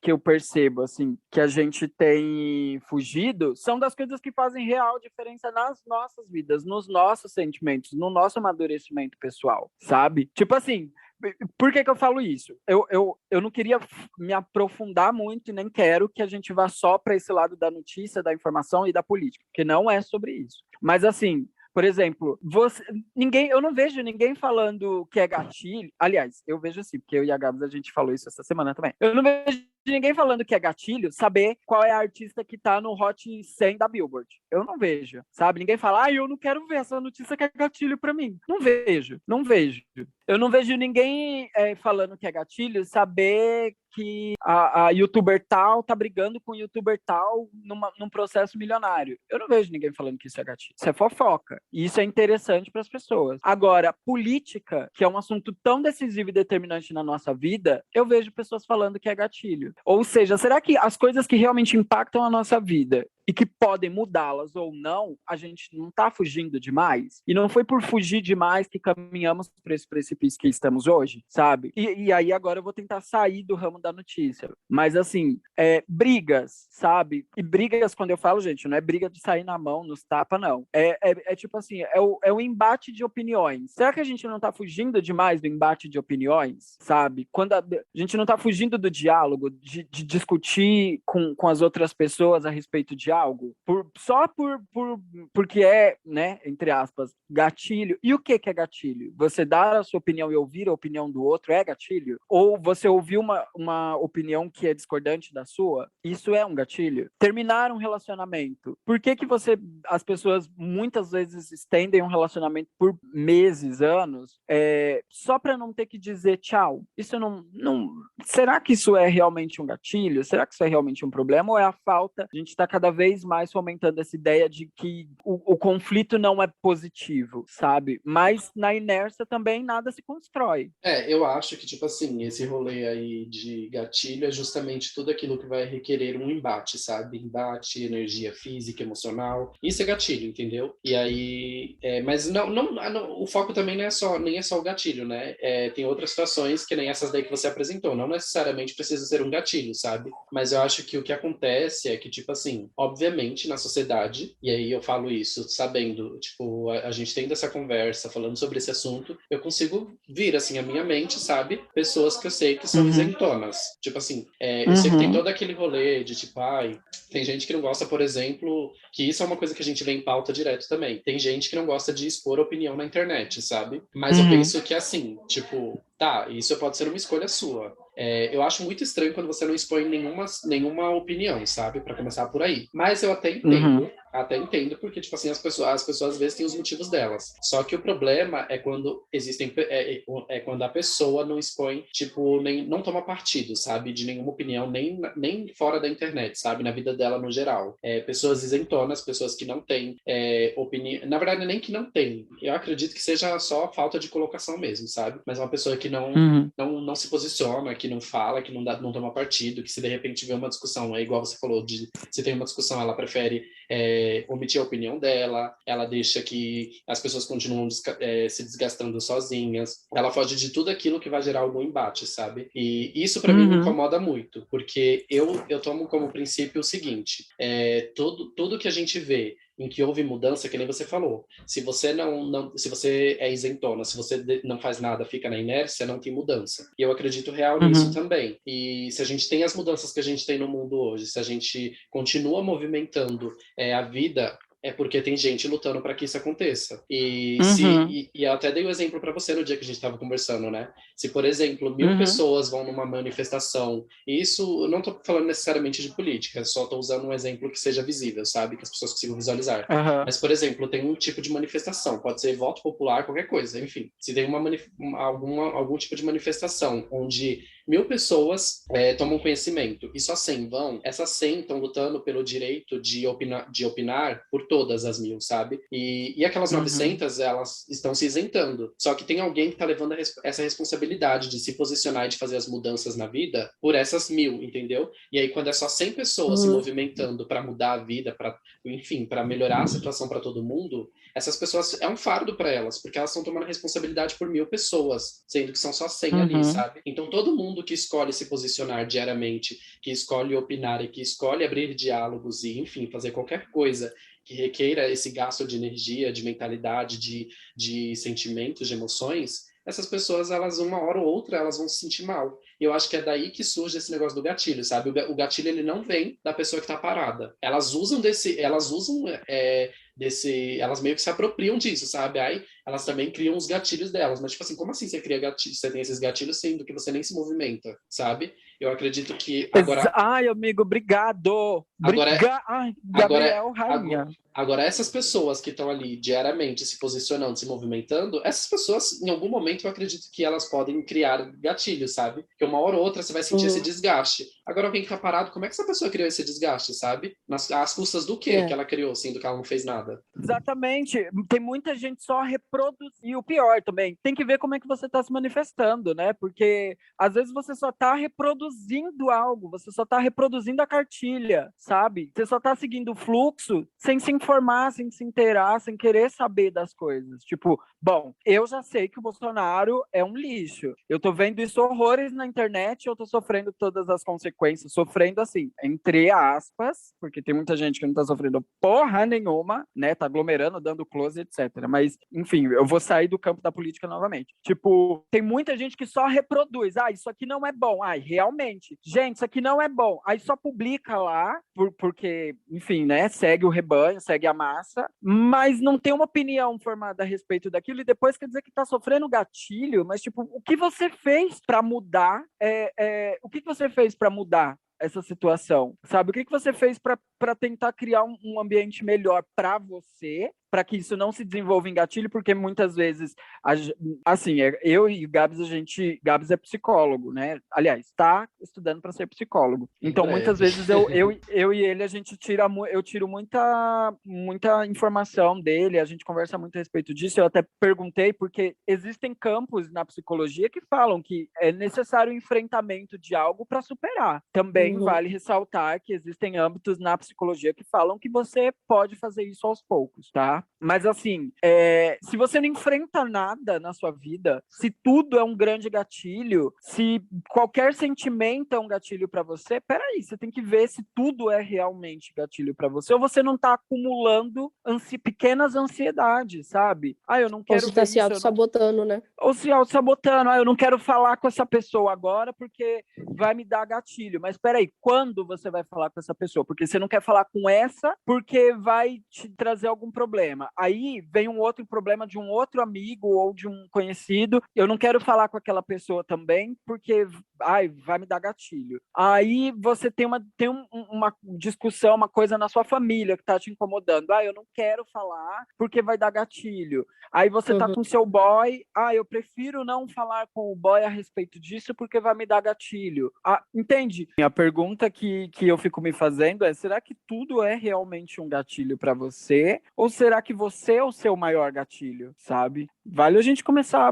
que eu percebo, assim, que a gente tem fugido, são das coisas que fazem real diferença nas nossas vidas, nos nossos sentimentos, no nosso amadurecimento pessoal, sabe? Tipo assim, por que eu falo isso? Eu não queria me aprofundar muito e nem quero que a gente vá só para esse lado da notícia, da informação e da política, porque não é sobre isso. Mas assim, por exemplo, eu não vejo ninguém falando que é gatilho. Aliás, eu vejo assim, porque eu e a Gabs a gente falou isso essa semana também. Eu não vejo ninguém falando que é gatilho saber qual é a artista que tá no Hot 100 da Billboard. Eu não vejo, sabe? Ninguém fala, eu não quero ver essa notícia que é gatilho pra mim. Não vejo. Eu não vejo ninguém falando que é gatilho saber que a youtuber tal tá brigando com o youtuber tal num processo milionário. Eu não vejo ninguém falando que isso é gatilho. Isso é fofoca. E isso é interessante para as pessoas. Agora, política, que é um assunto tão decisivo e determinante na nossa vida, eu vejo pessoas falando que é gatilho. Ou seja, será que as coisas que realmente impactam a nossa vida e que podem mudá-las ou não, a gente não está fugindo demais? E não foi por fugir demais que caminhamos para esse precipício que estamos hoje, sabe? E aí agora eu vou tentar sair do ramo da notícia. Mas assim, brigas, sabe? E brigas, quando eu falo, gente, não é briga de sair na mão, nos tapa, não. É tipo assim, é o embate de opiniões. Será que a gente não está fugindo demais do embate de opiniões, sabe? Quando a gente não está fugindo do diálogo, de discutir com as outras pessoas a respeito de algo, porque é, né, entre aspas, gatilho. E o que é gatilho? Você dar a sua opinião e ouvir a opinião do outro é gatilho? Ou você ouvir uma opinião que é discordante da sua? Isso é um gatilho? Terminar um relacionamento. Por que as pessoas muitas vezes estendem um relacionamento por meses, anos, só para não ter que dizer tchau? Isso não... Será que isso é realmente um gatilho? Será que isso é realmente um problema? Ou é a falta? A gente está cada vez mais fomentando essa ideia de que o conflito não é positivo, sabe? Mas na inércia também nada se constrói. Eu acho que, tipo assim, esse rolê aí de gatilho é justamente tudo aquilo que vai requerer um embate, sabe? Embate, energia física, emocional. Isso é gatilho, entendeu? E aí... mas não, o foco também nem é só o gatilho, né? Tem outras situações que nem essas daí que você apresentou. Não necessariamente precisa ser um gatilho, sabe? Mas eu acho que o que acontece é que, tipo assim, obviamente na sociedade, e aí eu falo isso sabendo, tipo, a gente tendo essa conversa, falando sobre esse assunto, eu consigo vir, assim, a minha mente, sabe? Pessoas que eu sei que são isentonas. Tipo assim, eu sei que tem todo aquele rolê de, tipo, tem gente que não gosta, por exemplo, que isso é uma coisa que a gente vê em pauta direto também. Tem gente que não gosta de expor opinião na internet, sabe? Mas eu penso que, assim, tipo, tá, isso pode ser uma escolha sua. Eu acho muito estranho quando você não expõe nenhuma opinião, sabe? Pra começar por aí. Mas eu até entendo, porque, tipo assim, as pessoas às vezes têm os motivos delas. Só que o problema é quando quando a pessoa não expõe, tipo, não toma partido, sabe? De nenhuma opinião, nem fora da internet, sabe? Na vida dela no geral. Pessoas isentonas, pessoas que não têm opinião. Na verdade, nem que não tem. Eu acredito que seja só falta de colocação mesmo, sabe? Mas uma pessoa que não se posiciona, que não fala, que não toma partido, que se de repente vê uma discussão, é igual você falou, se tem uma discussão, ela prefere omitir a opinião dela, ela deixa que as pessoas continuam se desgastando sozinhas, ela foge de tudo aquilo que vai gerar algum embate, sabe? E isso para mim me incomoda muito, porque eu tomo como princípio o seguinte, tudo que a gente vê em que houve mudança, que nem você falou, se você se você é isentona, se você não faz nada, fica na inércia, não tem mudança. E eu acredito real nisso também. E se a gente tem as mudanças que a gente tem no mundo hoje, se a gente continua movimentando a vida, é porque tem gente lutando para que isso aconteça. E eu até dei o exemplo para você no dia que a gente estava conversando, né? Se, por exemplo, 1000 pessoas vão numa manifestação, e isso eu não estou falando necessariamente de política, só estou usando um exemplo que seja visível, sabe? Que as pessoas consigam visualizar. Mas, por exemplo, tem um tipo de manifestação, pode ser voto popular, qualquer coisa, enfim. Se tem algum tipo de manifestação onde 1000 pessoas tomam conhecimento e só 100 vão, essas 100 estão lutando pelo direito de opinar por todas as 1000, sabe? E aquelas 900, elas estão se isentando. Só que tem alguém que está levando essa responsabilidade de se posicionar e de fazer as mudanças na vida por essas 1000, entendeu? E aí, quando é só 100 pessoas se movimentando para mudar a vida, enfim, para melhorar a situação para todo mundo, essas pessoas, é um fardo para elas, porque elas estão tomando responsabilidade por 1000 pessoas, sendo que são só 100 ali, sabe? Então, todo mundo que escolhe se posicionar diariamente, que escolhe opinar e que escolhe abrir diálogos e, enfim, fazer qualquer coisa que requeira esse gasto de energia, de mentalidade, de sentimentos, de emoções, essas pessoas, elas, uma hora ou outra, elas vão se sentir mal. E eu acho que é daí que surge esse negócio do gatilho, sabe? O gatilho, ele não vem da pessoa que tá parada. Elas meio que se apropriam disso, sabe? Aí elas também criam os gatilhos delas. Mas, tipo assim, como assim você cria gatilhos? Você tem esses gatilhos sendo que você nem se movimenta, sabe? Eu acredito que agora... Ai, amigo, obrigado! Ai, Gabriel, rainha. Agora, essas pessoas que estão ali diariamente se posicionando, se movimentando, essas pessoas, em algum momento, eu acredito que elas podem criar gatilhos, sabe? Que uma hora ou outra você vai sentir esse desgaste. Agora, alguém que tá parado, como é que essa pessoa criou esse desgaste, sabe? Às custas do quê que ela criou, sendo que ela não fez nada? Exatamente. Tem muita gente só reproduz. E o pior também, tem que ver como é que você tá se manifestando, né? Porque, às vezes, você só tá reproduzindo algo, você só tá reproduzindo a cartilha, sabe? Você só tá seguindo o fluxo sem se informar, sem se inteirar, sem querer saber das coisas. Tipo, bom, eu já sei que o Bolsonaro é um lixo. Eu tô vendo isso horrores na internet, eu tô sofrendo todas as consequências, sofrendo assim, entre aspas, porque tem muita gente que não tá sofrendo porra nenhuma, né? Tá aglomerando, dando close, etc. Mas, enfim, eu vou sair do campo da política novamente. Tipo, tem muita gente que só reproduz. Ah, isso aqui não é bom. Ah, realmente. Gente, isso aqui não é bom. Aí só publica lá, porque, enfim, né? Segue o rebanho, segue a massa, mas não tem uma opinião formada a respeito daquilo e depois quer dizer que tá sofrendo gatilho, mas, tipo, o que você fez para mudar? O que você fez para mudar essa situação, sabe? O que você fez para tentar criar um ambiente melhor para você, para que isso não se desenvolva em gatilho, porque muitas vezes, assim, eu e Gabs, Gabs é psicólogo, né? Aliás, está estudando para ser psicólogo. Então, muitas vezes eu e ele, eu tiro muita informação dele, a gente conversa muito a respeito disso. Eu até perguntei, porque existem campos na psicologia que falam que é necessário enfrentamento de algo para superar. Também vale ressaltar que existem âmbitos na psicologia que falam que você pode fazer isso aos poucos, tá? Mas assim, se você não enfrenta nada na sua vida, se tudo é um grande gatilho, se qualquer sentimento é um gatilho para você, peraí, você tem que ver se tudo é realmente gatilho para você, ou você não tá acumulando pequenas ansiedades, sabe? Ah, eu não quero ou você tá se auto-sabotando, né? Ou se auto-sabotando. Ah, eu não quero falar com essa pessoa agora porque vai me dar gatilho. Mas peraí, quando você vai falar com essa pessoa? Porque você não quer falar com essa porque vai te trazer algum problema. Aí vem um outro problema de um outro amigo ou de um conhecido. Eu não quero falar com aquela pessoa também porque vai me dar gatilho. Aí você tem uma discussão, uma coisa na sua família que tá te incomodando. Ah, eu não quero falar porque vai dar gatilho. Aí você tá com seu boy. Ah, eu prefiro não falar com o boy a respeito disso porque vai me dar gatilho. Ah, entende? A pergunta que eu fico me fazendo é: será que tudo é realmente um gatilho para você? Ou será que você é o seu maior gatilho, sabe? Vale a gente começar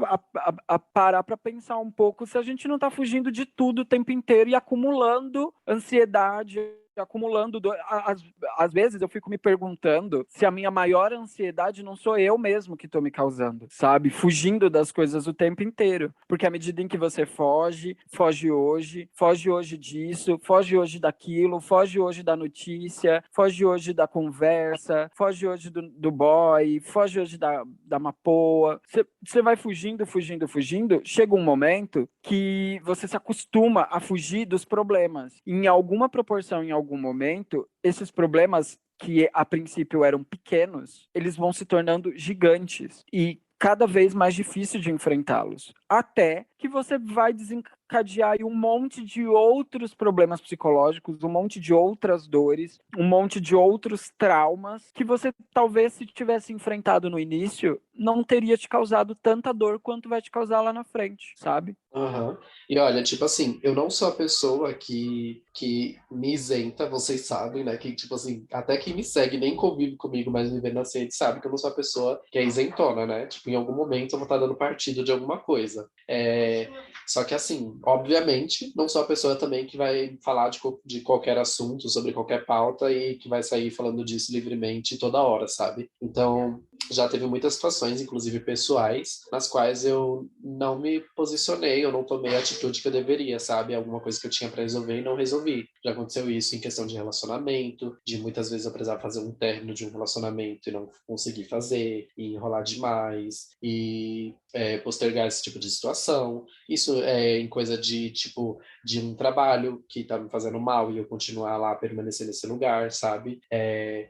a parar para pensar um pouco se a gente não tá fugindo de tudo o tempo inteiro e acumulando ansiedade, acumulando às vezes eu fico me perguntando se a minha maior ansiedade não sou eu mesmo que estou me causando, sabe? Fugindo das coisas o tempo inteiro. Porque à medida em que você foge hoje disso, foge hoje daquilo, foge hoje da notícia, foge hoje da conversa, foge hoje do boy, foge hoje da mapoa. Você vai fugindo, chega um momento que você se acostuma a fugir dos problemas. Em alguma proporção, em algum momento, esses problemas que a princípio eram pequenos, eles vão se tornando gigantes e cada vez mais difícil de enfrentá-los. Até que você vai desencadear aí um monte de outros problemas psicológicos, um monte de outras dores, um monte de outros traumas que você talvez, se tivesse enfrentado no início, não teria te causado tanta dor quanto vai te causar lá na frente, sabe? Aham. E olha, tipo assim, eu não sou a pessoa que me isenta, vocês sabem, né? Que, tipo assim, até quem me segue nem convive comigo, mas me vê na rede, sabe que eu não sou a pessoa que é isentona, né? Tipo, em algum momento eu vou estar dando partido de alguma coisa. Só que assim, obviamente, não sou a pessoa também que vai falar de qualquer assunto, sobre qualquer pauta e que vai sair falando disso livremente toda hora, sabe? Então, já teve muitas situações, inclusive pessoais, nas quais eu não me posicionei, eu não tomei a atitude que eu deveria, sabe? Alguma coisa que eu tinha para resolver e não resolvi. Já aconteceu isso em questão de relacionamento, de muitas vezes eu precisar fazer um término de um relacionamento e não conseguir fazer, e enrolar demais, e postergar esse tipo de situação. Isso é em coisa de, tipo, de um trabalho que tá me fazendo mal e eu continuar lá, permanecer nesse lugar, sabe?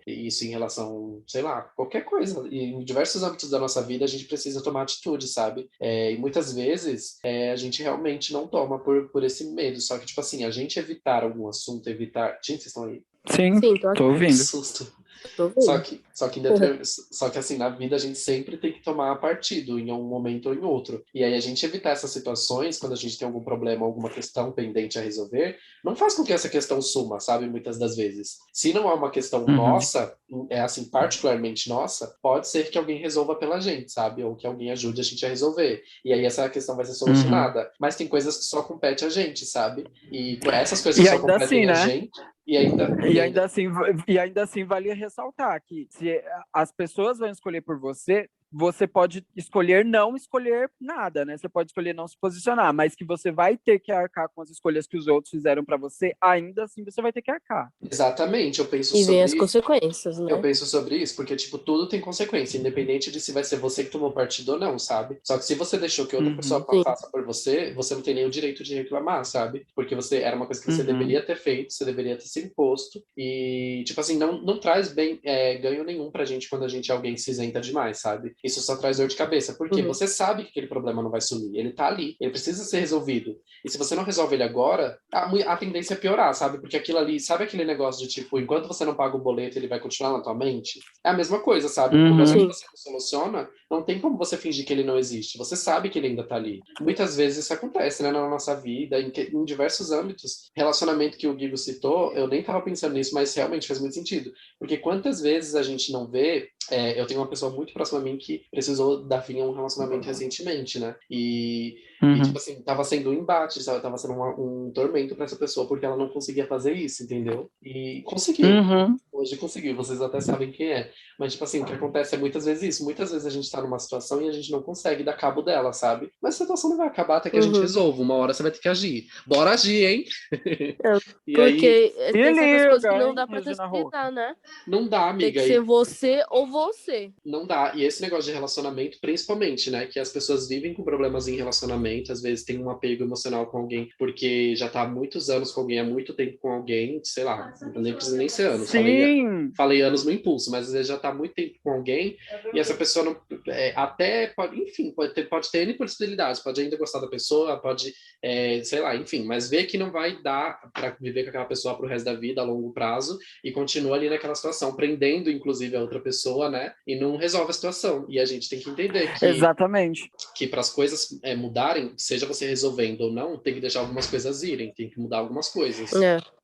Isso em relação, sei lá, qualquer coisa. E em diversos âmbitos da nossa vida a gente precisa tomar atitude, sabe? E muitas vezes a gente realmente não toma por esse medo. Só que, tipo assim, a gente evitar algum assunto, evitar... Gente, vocês estão aí? Sim, Sim, tô aqui. tô Que ouvindo. susto. Tô Só vendo. que, só que assim, na vida a gente sempre tem que tomar partido em um momento ou em outro. E aí a gente evitar essas situações, quando a gente tem algum problema, alguma questão pendente a resolver, não faz com que essa questão suma, sabe? Muitas das vezes. Se não é uma questão nossa, é assim, particularmente nossa, pode ser que alguém resolva pela gente, sabe? Ou que alguém ajude a gente a resolver. E aí essa questão vai ser solucionada. Mas tem coisas que só compete a gente, sabe? E essas coisas E que só ainda assim, competem a né? gente, e ainda E ainda assim vale ressaltar que se as pessoas vão escolher por você, você pode escolher não escolher nada, né? Você pode escolher não se posicionar, mas que você vai ter que arcar com as escolhas que os outros fizeram para você, ainda assim você vai ter que arcar. exatamente, E vem as consequências, eu né? penso sobre isso, porque, tipo, tudo tem consequência, independente de se vai ser você que tomou partido ou não, sabe? Só que se você deixou que outra pessoa Sim. faça por você, você não tem nem o direito de reclamar, sabe? Porque era uma coisa que você deveria ter feito, você deveria ter se imposto, e, tipo assim, não traz ganho nenhum pra gente quando a gente é alguém que se isenta demais, sabe? Isso só traz dor de cabeça, porque você sabe que aquele problema não vai sumir, ele tá ali, ele precisa ser resolvido. E se você não resolve ele agora, a tendência é piorar, sabe? Porque aquilo ali, sabe aquele negócio de, tipo, enquanto você não paga o boleto, ele vai continuar na tua mente? É a mesma coisa, sabe? O problema que você não soluciona, não tem como você fingir que ele não existe. Você sabe que ele ainda tá ali. Muitas vezes isso acontece, né, na nossa vida, em diversos âmbitos. Relacionamento que o Guigo citou, eu nem tava pensando nisso, mas realmente faz muito sentido. Porque quantas vezes a gente não vê... eu tenho uma pessoa muito próxima a mim que precisou dar fim a um relacionamento recentemente, né? E tipo assim, tava sendo um embate, sabe? Tava sendo um tormento pra essa pessoa, porque ela não conseguia fazer isso, entendeu? E conseguiu. Hoje conseguiu, vocês até sabem quem é. Mas, tipo assim, o que acontece é muitas vezes isso. Muitas vezes a gente tá numa situação e a gente não consegue dar cabo dela, sabe? Mas a situação não vai acabar até que a gente resolva. Uma hora você vai ter que agir. Bora agir, hein? E aí, Porque tem certas coisas que não dá pra Regina Rocha. terceirizar, né? não dá, Tem amiga. que ser você ou você. Não dá. E esse negócio de relacionamento, principalmente, né? Que as pessoas vivem com problemas em relacionamento, às vezes tem um apego emocional com alguém, porque já tá há muitos anos com alguém, há muito tempo com alguém, sei lá, nem precisa nem ser anos. Falei anos no impulso, mas às vezes já tá há muito tempo com alguém, e essa pessoa não, até pode, enfim, pode ter N possibilidades, pode ainda gostar da pessoa, pode, sei lá, enfim, mas vê que não vai dar para viver com aquela pessoa pro resto da vida, a longo prazo, e continua ali naquela situação, prendendo, inclusive, a outra pessoa, né? E não resolve a situação. E a gente tem que entender que para as coisas mudarem, seja você resolvendo ou não, tem que deixar algumas coisas irem, tem que mudar algumas coisas.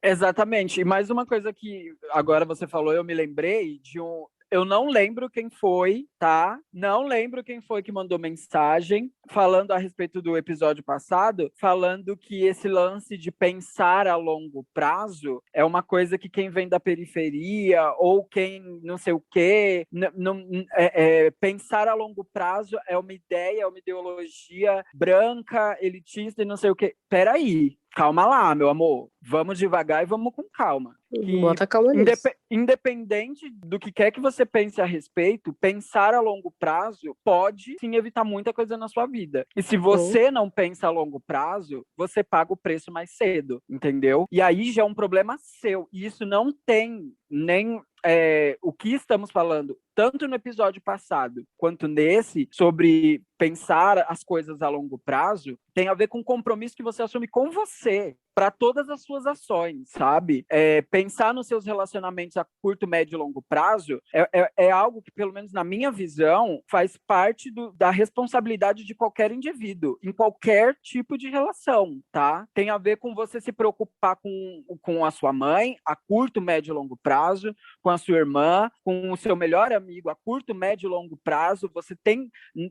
Exatamente. E mais uma coisa que agora você falou, eu me lembrei de um... eu não lembro quem foi, tá? Não lembro quem foi que mandou mensagem falando a respeito do episódio passado, falando que esse lance de pensar a longo prazo é uma coisa que quem vem da periferia ou quem não sei o quê, pensar a longo prazo é uma ideia, é uma ideologia branca, elitista e não sei o quê. Peraí, calma lá, meu amor. Vamos devagar e vamos com calma. Bota calma nisso. Independente do que quer que você pense a respeito, pensar a longo prazo pode sim evitar muita coisa na sua vida. E se você não pensa a longo prazo, você paga o preço mais cedo, entendeu? E aí já é um problema seu. E isso não tem nem o que estamos falando, tanto no episódio passado quanto nesse, sobre pensar as coisas a longo prazo, tem a ver com o compromisso que você assume com você, para todas as suas ações, sabe? Pensar nos seus relacionamentos a curto, médio e longo prazo é algo que, pelo menos na minha visão, faz parte da responsabilidade de qualquer indivíduo, em qualquer tipo de relação, tá? Tem a ver com você se preocupar com a sua mãe a curto, médio e longo prazo, com a sua irmã, com o seu melhor amigo a curto, médio e longo prazo.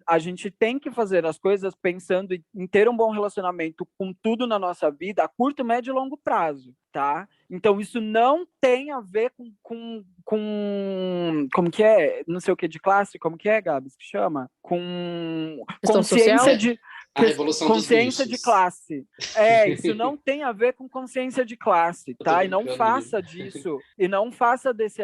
A gente tem que fazer as coisas pensando em ter um bom relacionamento com tudo na nossa vida a curto, médio e longo prazo, tá? Então isso não tem a ver com como que é? Não sei o que de classe, como que é, Gabs, que chama? Com Questão consciência social? de A revolução dos consciência de bichos. classe. Isso não tem a ver com consciência de classe, tá? E não faça disso, e não faça desse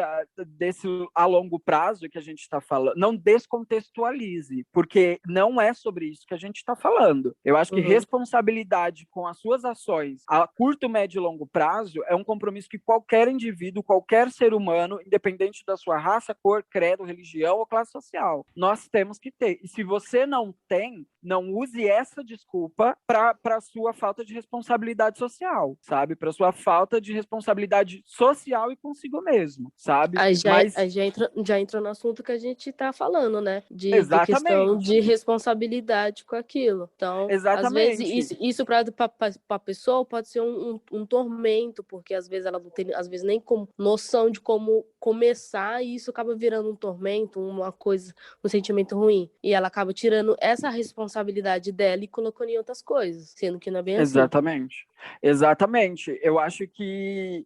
a longo prazo que a gente está falando, não descontextualize, porque não é sobre isso que a gente está falando. Eu acho que responsabilidade com as suas ações a curto, médio e longo prazo é um compromisso que qualquer indivíduo, qualquer ser humano, independente da sua raça, cor, credo, religião ou classe social, nós temos que ter. E se você não tem, não use essa desculpa para sua falta de responsabilidade social, sabe? Para sua falta de responsabilidade social e consigo mesmo, sabe? Aí já entra no assunto que a gente tá falando, né? De questão de responsabilidade com aquilo. Então, às vezes, isso para a pessoa pode ser um tormento, porque às vezes ela não tem, às vezes, nem noção de como começar, e isso acaba virando um tormento, uma coisa, um sentimento ruim. E ela acaba tirando essa responsabilidade dela e colocando em outras coisas, sendo que não é bem assim. Exatamente. Eu acho que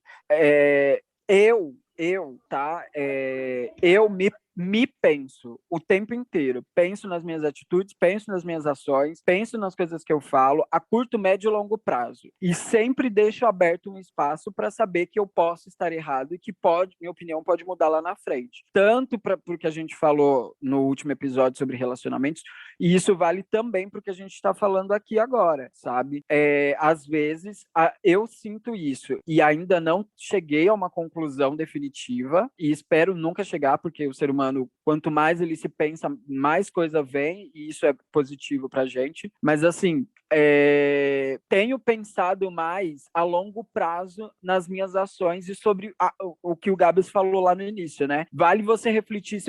eu me penso o tempo inteiro, penso nas minhas atitudes, penso nas minhas ações, penso nas coisas que eu falo a curto, médio e longo prazo. E sempre deixo aberto um espaço para saber que eu posso estar errado e que minha opinião pode mudar lá na frente. Tanto para o que a gente falou no último episódio sobre relacionamentos, e isso vale também para o que a gente está falando aqui agora, sabe? Às vezes eu sinto isso e ainda não cheguei a uma conclusão definitiva e espero nunca chegar, porque o ser humano, quanto mais ele se pensa, mais coisa vem, e isso é positivo pra gente. Mas assim, tenho pensado mais a longo prazo nas minhas ações e sobre o que o Gabs falou lá no início, né? Vale você refletir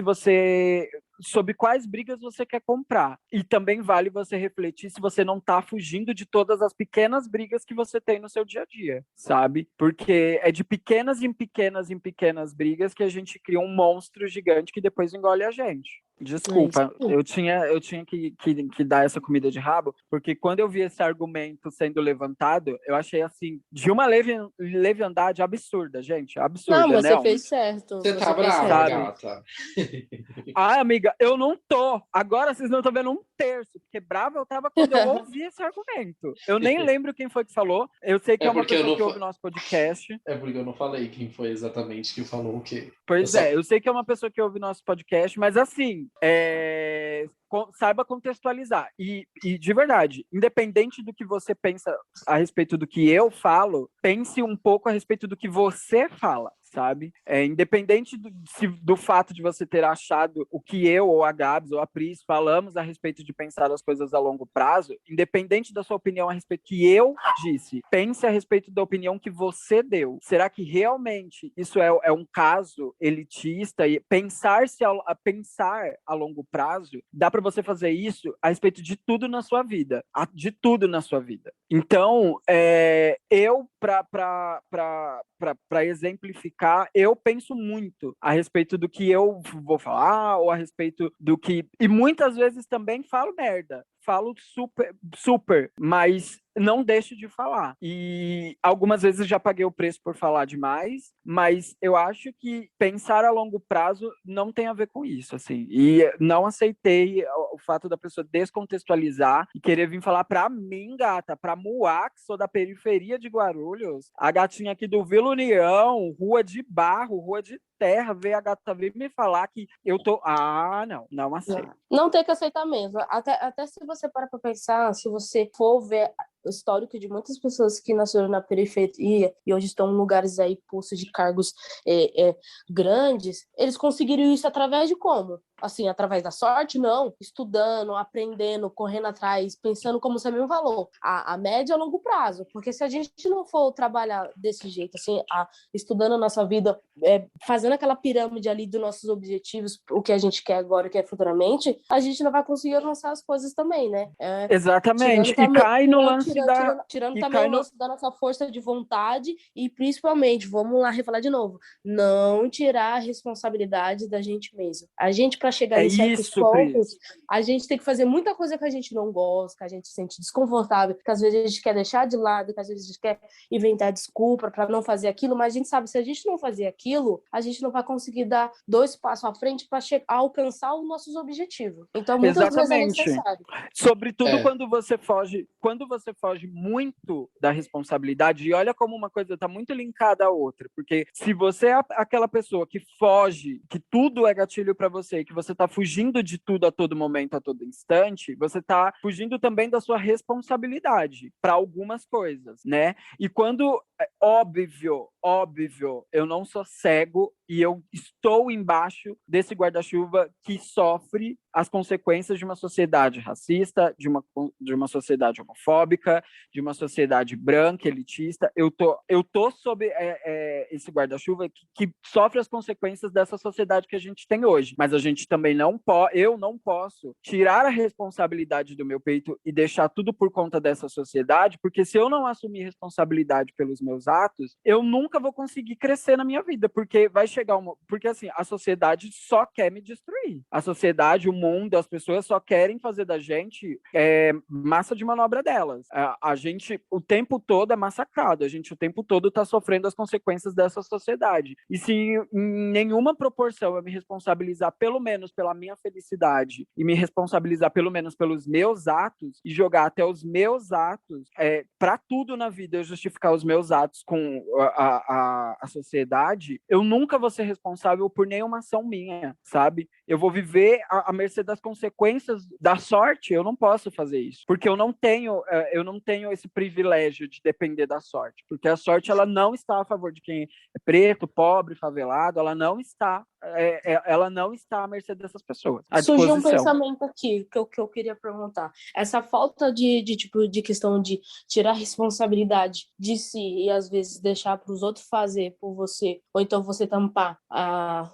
sobre quais brigas você quer comprar. E também vale você refletir se você não tá fugindo de todas as pequenas brigas que você tem no seu dia a dia, sabe? Porque é de pequenas em pequenas em pequenas brigas que a gente cria um monstro gigante que depois engole a gente. Desculpa, eu tinha que dar essa comida de rabo, porque quando eu vi esse argumento sendo levantado, eu achei assim, de uma leviandade absurda, gente, absurda. Não, mas né? você fez certo. Você tá brava, gata. Amiga, eu não tô. Agora vocês não estão vendo um terço, porque brava eu tava quando eu ouvi esse argumento. Eu nem lembro quem foi que falou. Eu sei que é uma pessoa que ouve o nosso podcast. É porque eu não falei quem foi exatamente que falou o quê. Eu sei que é uma pessoa que ouve o nosso podcast, mas assim, saiba contextualizar. E de verdade, independente do que você pensa a respeito do que eu falo, pense um pouco a respeito do que você fala, sabe? Independente do fato de você ter achado o que eu, ou a Gabs, ou a Pris falamos a respeito de pensar as coisas a longo prazo, independente da sua opinião a respeito que eu disse, pense a respeito da opinião que você deu. Será que realmente isso é um caso elitista? E pensar a longo prazo, dá para você fazer isso a respeito de tudo na sua vida. De tudo na sua vida. Então, eu, para exemplificar criticar, eu penso muito a respeito do que eu vou falar, ou a respeito do que... E muitas vezes também falo merda. Falo super, mas não deixo de falar. E algumas vezes já paguei o preço por falar demais, mas eu acho que pensar a longo prazo não tem a ver com isso, assim. E não aceitei o fato da pessoa descontextualizar e querer vir falar pra mim, gata, pra Muá, que sou da periferia de Guarulhos, a gatinha aqui do Vila União, rua de barro, rua de terra, veio a gata vir me falar que eu tô... Ah, não aceito. Não tem que aceitar mesmo. Até se você para pra pensar, se você for ver o histórico de muitas pessoas que nasceram na periferia e hoje estão em lugares aí, postos de cargos grandes, eles conseguiram isso através de como? Assim, através da sorte? Não. Estudando, aprendendo, correndo atrás, pensando como você mesmo falou. A média a longo prazo. Porque se a gente não for trabalhar desse jeito, assim, estudando a nossa vida, fazendo aquela pirâmide ali dos nossos objetivos, o que a gente quer agora, o que é futuramente, a gente não vai conseguir alcançar as coisas também, né? Exatamente. E cai no lance da... Tirando também o lance da nossa força de vontade e, principalmente, vamos lá refalar de novo, não tirar a responsabilidade da gente mesmo. A gente, para chegar em certos pontos, a gente tem que fazer muita coisa que a gente não gosta, que a gente se sente desconfortável, que às vezes a gente quer deixar de lado, que às vezes a gente quer inventar desculpa para não fazer aquilo, mas a gente sabe, se a gente não fazer aquilo, a gente não vai conseguir dar 2 passos à frente para alcançar os nossos objetivos. Então, muitas vezes é necessário. Sobretudo quando você foge muito da responsabilidade, e olha como uma coisa está muito linkada à outra, porque se você é aquela pessoa que foge, que tudo é gatilho para você, que você está fugindo de tudo a todo momento, a todo instante, você está fugindo também da sua responsabilidade para algumas coisas, né? E quando, óbvio, eu não sou cego e eu estou embaixo desse guarda-chuva que sofre as consequências de uma sociedade racista, de uma sociedade homofóbica, de uma sociedade branca, elitista. Eu tô sob esse guarda-chuva que sofre as consequências dessa sociedade que a gente tem hoje. Mas a gente também eu não posso tirar a responsabilidade do meu peito e deixar tudo por conta dessa sociedade, porque se eu não assumir responsabilidade pelos meus atos, eu nunca vou conseguir crescer na minha vida, porque vai chegar porque assim, a sociedade só quer me destruir. A sociedade, o mundo, as pessoas só querem fazer da gente massa de manobra delas. A gente o tempo todo é massacrado, a gente o tempo todo está sofrendo as consequências dessa sociedade. E se em nenhuma proporção eu me responsabilizar pelo menos pela minha felicidade e me responsabilizar pelo menos pelos meus atos e jogar até os meus atos para tudo na vida eu justificar os meus atos com a sociedade, eu nunca vou ser responsável por nenhuma ação minha, sabe? Eu vou viver à mercê das consequências da sorte. Eu não posso fazer isso, porque eu não tenho esse privilégio de depender da sorte, porque a sorte ela não está a favor de quem é preto, pobre, favelado, ela não está à mercê dessas pessoas. Surgiu um pensamento aqui que eu queria perguntar. Essa falta de questão de tirar a responsabilidade de si e às vezes deixar para os outros fazer por você, ou então você tampar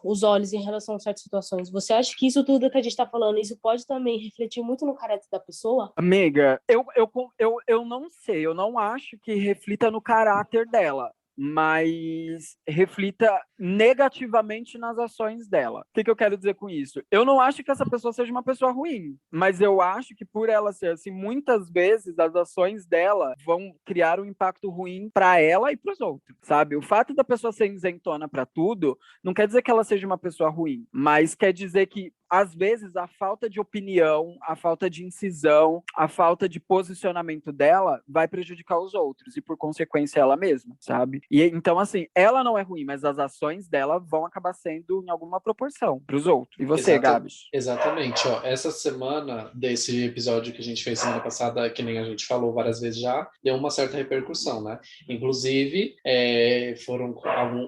os olhos em relação a certas situações. Você acha que isso tudo que a gente está falando, isso pode também refletir muito no caráter da pessoa? Amiga, eu não sei, eu não acho que reflita no caráter dela, mas reflita negativamente nas ações dela. O que eu quero dizer com isso? Eu não acho que essa pessoa seja uma pessoa ruim, mas eu acho que por ela ser assim, muitas vezes as ações dela vão criar um impacto ruim para ela e para os outros, sabe? O fato da pessoa ser isentona para tudo não quer dizer que ela seja uma pessoa ruim, mas quer dizer que às vezes a falta de opinião, a falta de incisão, a falta de posicionamento dela vai prejudicar os outros e por consequência ela mesma, sabe? E então assim, ela não é ruim, mas as ações dela vão acabar sendo em alguma proporção para os outros. E você, Gabs? Exatamente, ó. Essa semana desse episódio que a gente fez semana passada, que nem a gente falou várias vezes já, deu uma certa repercussão, né? Inclusive,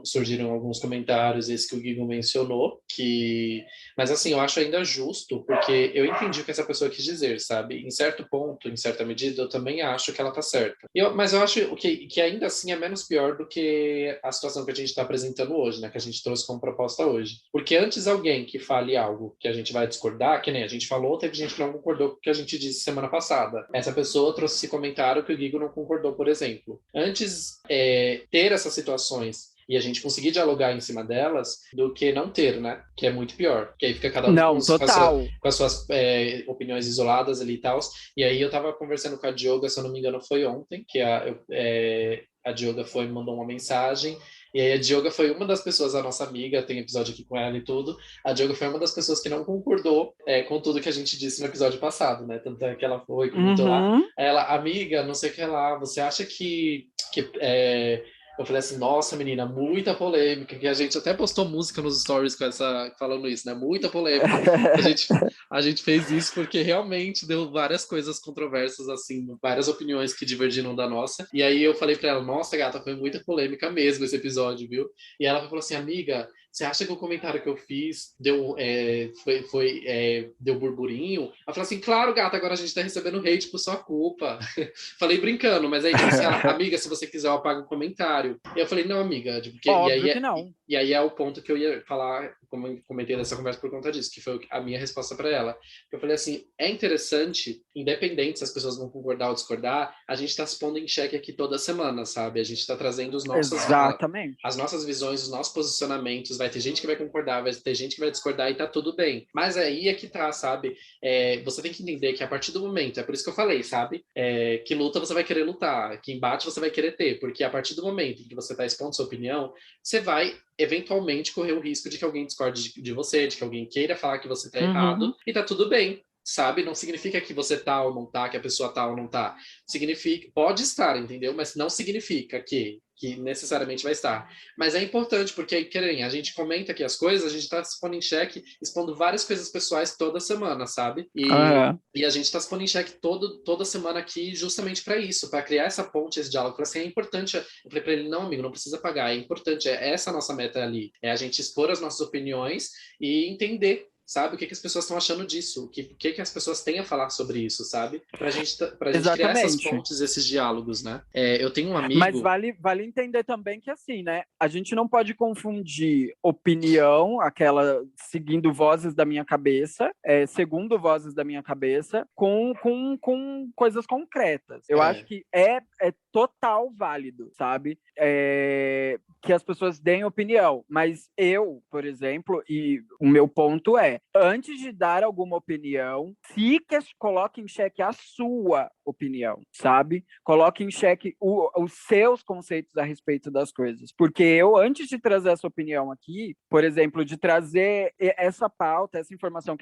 surgiram alguns comentários, esse que o Guigo mencionou, mas assim, eu acho ainda justo, porque eu entendi o que essa pessoa quis dizer, sabe? Em certo ponto, em certa medida, eu também acho que ela tá certa. Mas eu acho que ainda assim é menos pior do que a situação que a gente está apresentando hoje, né? Que a gente trouxe como proposta hoje. Porque antes alguém que fale algo que a gente vai discordar, que nem a gente falou, teve gente que não concordou com o que a gente disse semana passada. Essa pessoa trouxe esse comentário que o Guigo não concordou, por exemplo. Antes, ter essas situações e a gente conseguir dialogar em cima delas, do que não ter, né? Que é muito pior. Que aí fica cada um Não, total. com as suas opiniões isoladas ali e tal. E aí eu tava conversando com a Dioga, se eu não me engano, foi ontem, que a Dioga mandou uma mensagem, e aí a Dioga foi uma das pessoas, a nossa amiga, tem episódio aqui com ela e tudo, a Dioga foi uma das pessoas que não concordou com tudo que a gente disse no episódio passado, né? Tanto é que ela comentou lá, ela, amiga, não sei o que lá, você acha que eu falei assim, nossa, menina, muita polêmica, que a gente até postou música nos stories falando isso, né? Muita polêmica. A gente fez isso porque realmente deu várias coisas controversas, assim, várias opiniões que divergiram da nossa. E aí eu falei pra ela, nossa, gata, foi muita polêmica mesmo esse episódio, viu? E ela falou assim, amiga, você acha que o comentário que eu fiz deu burburinho? Ela falou assim, claro, gata, agora a gente tá recebendo hate por sua culpa. Falei brincando, mas aí disse ela, amiga, se você quiser eu apago o comentário. E eu falei, não, amiga, porque Óbvio que não. E aí é o ponto que eu ia falar, como eu comentei nessa conversa por conta disso, que foi a minha resposta para ela. Eu falei assim, é interessante, independente se as pessoas vão concordar ou discordar, a gente está se pondo em xeque aqui toda semana, sabe? A gente está trazendo as nossas visões, os nossos posicionamentos, vai ter gente que vai concordar, vai ter gente que vai discordar e tá tudo bem. Mas aí é que tá, sabe? Você tem que entender que a partir do momento, é por isso que eu falei, sabe? Que luta você vai querer lutar, que embate você vai querer ter, porque a partir do momento em que você tá expondo sua opinião, você vai eventualmente correr o risco de que alguém discorde de você, de que alguém queira falar que você tá errado, e tá tudo bem, sabe? Não significa que você tá ou não tá, que a pessoa tá ou não tá. Significa, pode estar, entendeu? Mas não significa que necessariamente vai estar. Mas é importante, porque aí, a gente comenta aqui as coisas, a gente tá se pondo em xeque, expondo várias coisas pessoais toda semana, sabe? E a gente tá se pondo em xeque toda semana aqui justamente para isso, para criar essa ponte, esse diálogo. Eu falei assim, é importante. Eu falei para ele, não, amigo, não precisa pagar, é importante, é essa a nossa meta ali, é a gente expor as nossas opiniões e entender, sabe, o que as pessoas estão achando disso, o que as pessoas têm a falar sobre isso, sabe? Pra gente criar essas pontes, esses diálogos, né? Eu tenho um amigo... Mas vale entender também que, assim, né? A gente não pode confundir opinião, aquela seguindo vozes da minha cabeça, segundo vozes da minha cabeça, com coisas concretas. Eu acho que é total válido, sabe? Que as pessoas deem opinião. Mas eu, por exemplo, e o meu ponto antes de dar alguma opinião, coloque em xeque a sua opinião, sabe? Coloque em xeque os seus conceitos a respeito das coisas. Porque eu, antes de trazer essa opinião aqui, por exemplo, de trazer essa pauta, essa informação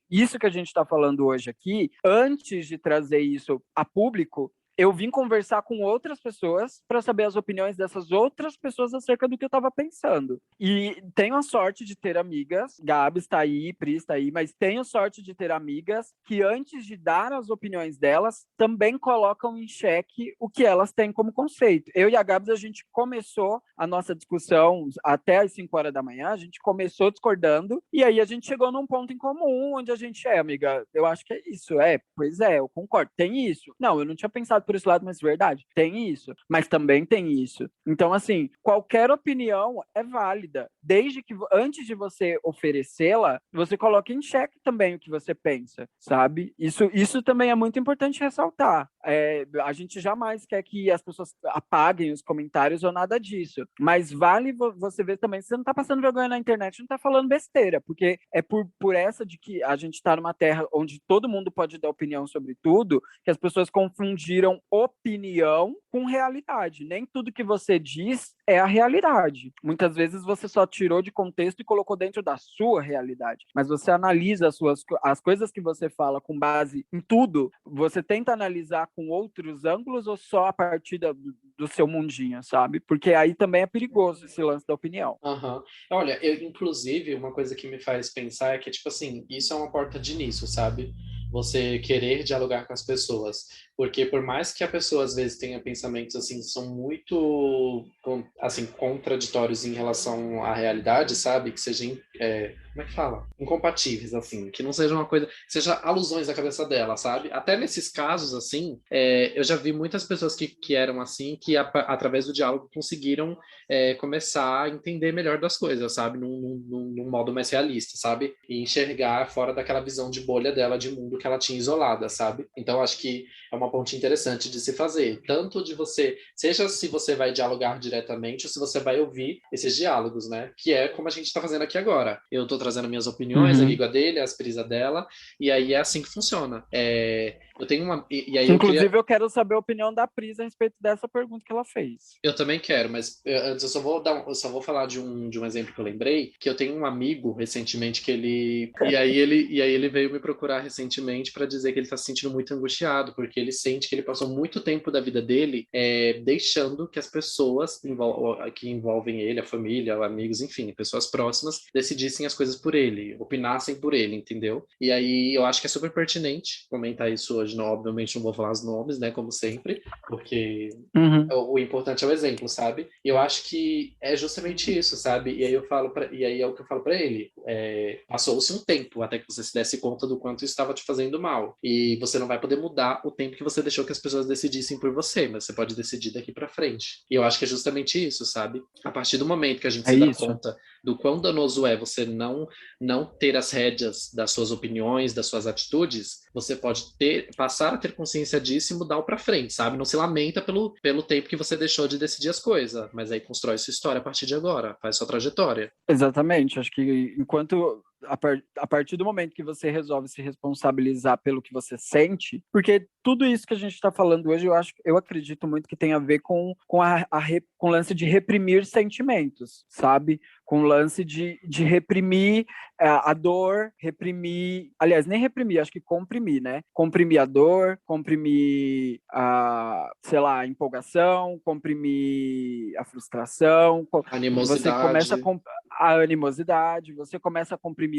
isso que a gente está falando hoje aqui, antes de trazer isso a público, eu vim conversar com outras pessoas para saber as opiniões dessas outras pessoas acerca do que eu estava pensando. E tenho a sorte de ter amigas, Gabi está aí, Pri está aí, mas tenho sorte de ter amigas que, antes de dar as opiniões delas, também colocam em xeque o que elas têm como conceito. Eu e a Gabi, a gente começou a nossa discussão até às 5 horas da manhã, a gente começou discordando, e aí a gente chegou num ponto em comum, onde a gente amiga, eu acho que é isso, pois eu concordo, tem isso. Não, eu não tinha pensado por esse lado, mas verdade, tem isso, mas também tem isso. Então, assim, qualquer opinião é válida, desde que antes de você oferecê-la, você coloque em xeque também o que você pensa, sabe? Isso também é muito importante ressaltar. A gente jamais quer que as pessoas apaguem os comentários ou nada disso, mas vale você ver também se você não tá passando vergonha na internet, não tá falando besteira, porque é por essa de que a gente tá numa terra onde todo mundo pode dar opinião sobre tudo, que as pessoas confundiram opinião com realidade. Nem tudo que você diz é a realidade. Muitas vezes você só tirou de contexto e colocou dentro da sua realidade. Mas você analisa as coisas que você fala com base em tudo, você tenta analisar com outros ângulos ou só a partir do seu mundinho, sabe? Porque aí também é perigoso esse lance da opinião. Uhum. Olha, inclusive, uma coisa que me faz pensar é que, tipo assim, isso é uma porta de início, sabe? Você querer dialogar com as pessoas. Porque por mais que a pessoa, às vezes, tenha pensamentos, assim, são muito, assim, contraditórios em relação à realidade, sabe? Que sejam, como é que fala? Incompatíveis, assim. Que não seja uma coisa... Seja alusões à cabeça dela, sabe? Até nesses casos, assim, eu já vi muitas pessoas que eram assim, que através do diálogo conseguiram começar a entender melhor das coisas, sabe? Num modo mais realista, sabe? E enxergar fora daquela visão de bolha dela de mundo que ela tinha isolada, sabe? Então, acho que é uma ponte interessante de se fazer. Tanto de você, seja se você vai dialogar diretamente ou se você vai ouvir esses diálogos, né? Que é como a gente está fazendo aqui agora. Eu estou trazendo minhas opiniões, a Giga dele, a Prisa dela, e aí é assim que funciona. Eu tenho uma... E aí Inclusive, eu quero saber a opinião da Prisa a respeito dessa pergunta que ela fez. Eu também quero, mas antes eu só vou falar de um exemplo que eu lembrei, que eu tenho um amigo recentemente que ele... E aí ele veio me procurar recentemente para dizer que ele está se sentindo muito angustiado, porque ele sente que ele passou muito tempo da vida dele deixando que as pessoas que envolvem ele, a família, amigos, enfim, pessoas próximas, decidissem as coisas por ele, opinassem por ele, entendeu? E aí eu acho que é super pertinente comentar isso hoje. Não, obviamente não vou falar os nomes, né, como sempre, porque o importante é o exemplo, sabe? E eu acho que é justamente isso, sabe? E aí é o que eu falo para ele. Passou-se um tempo até que você se desse conta do quanto isso estava te fazendo mal. E você não vai poder mudar o tempo que você deixou que as pessoas decidissem por você, mas você pode decidir daqui para frente. E eu acho que é justamente isso, sabe? A partir do momento que a gente se dá conta do quão danoso é você não ter as rédeas das suas opiniões, das suas atitudes, você pode passar a ter consciência disso e mudar o pra frente, sabe? Não se lamenta pelo tempo que você deixou de decidir as coisas, mas aí constrói sua história a partir de agora, faz sua trajetória. Exatamente, acho que enquanto a partir do momento que você resolve se responsabilizar pelo que você sente, porque tudo isso que a gente está falando hoje, eu acredito muito que tem a ver com o lance de reprimir sentimentos, sabe? Com o lance de reprimir a dor, aliás, nem reprimir, acho que comprimir, né? Comprimir a dor, comprimir a empolgação, comprimir a frustração, a animosidade. Você começa a animosidade, você começa a comprimir,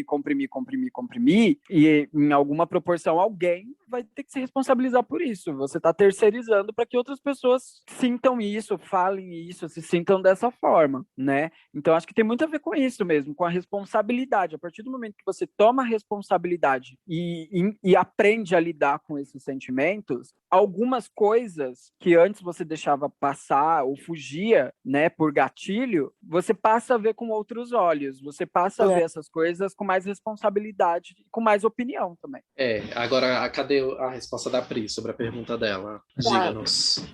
e em alguma proporção alguém vai ter que se responsabilizar por isso. Você está terceirizando para que outras pessoas sintam isso, falem isso, se sintam dessa forma, né? Então, acho que tem muito a ver com isso mesmo, com a responsabilidade. A partir do momento que você toma a responsabilidade e aprende a lidar com esses sentimentos, algumas coisas que antes você deixava passar ou fugia, né, por gatilho, você passa a ver com outros olhos, você passa a ver essas coisas com mais responsabilidade, com mais opinião também. Agora, cadê a resposta da Pri sobre a pergunta dela? Diga-nos.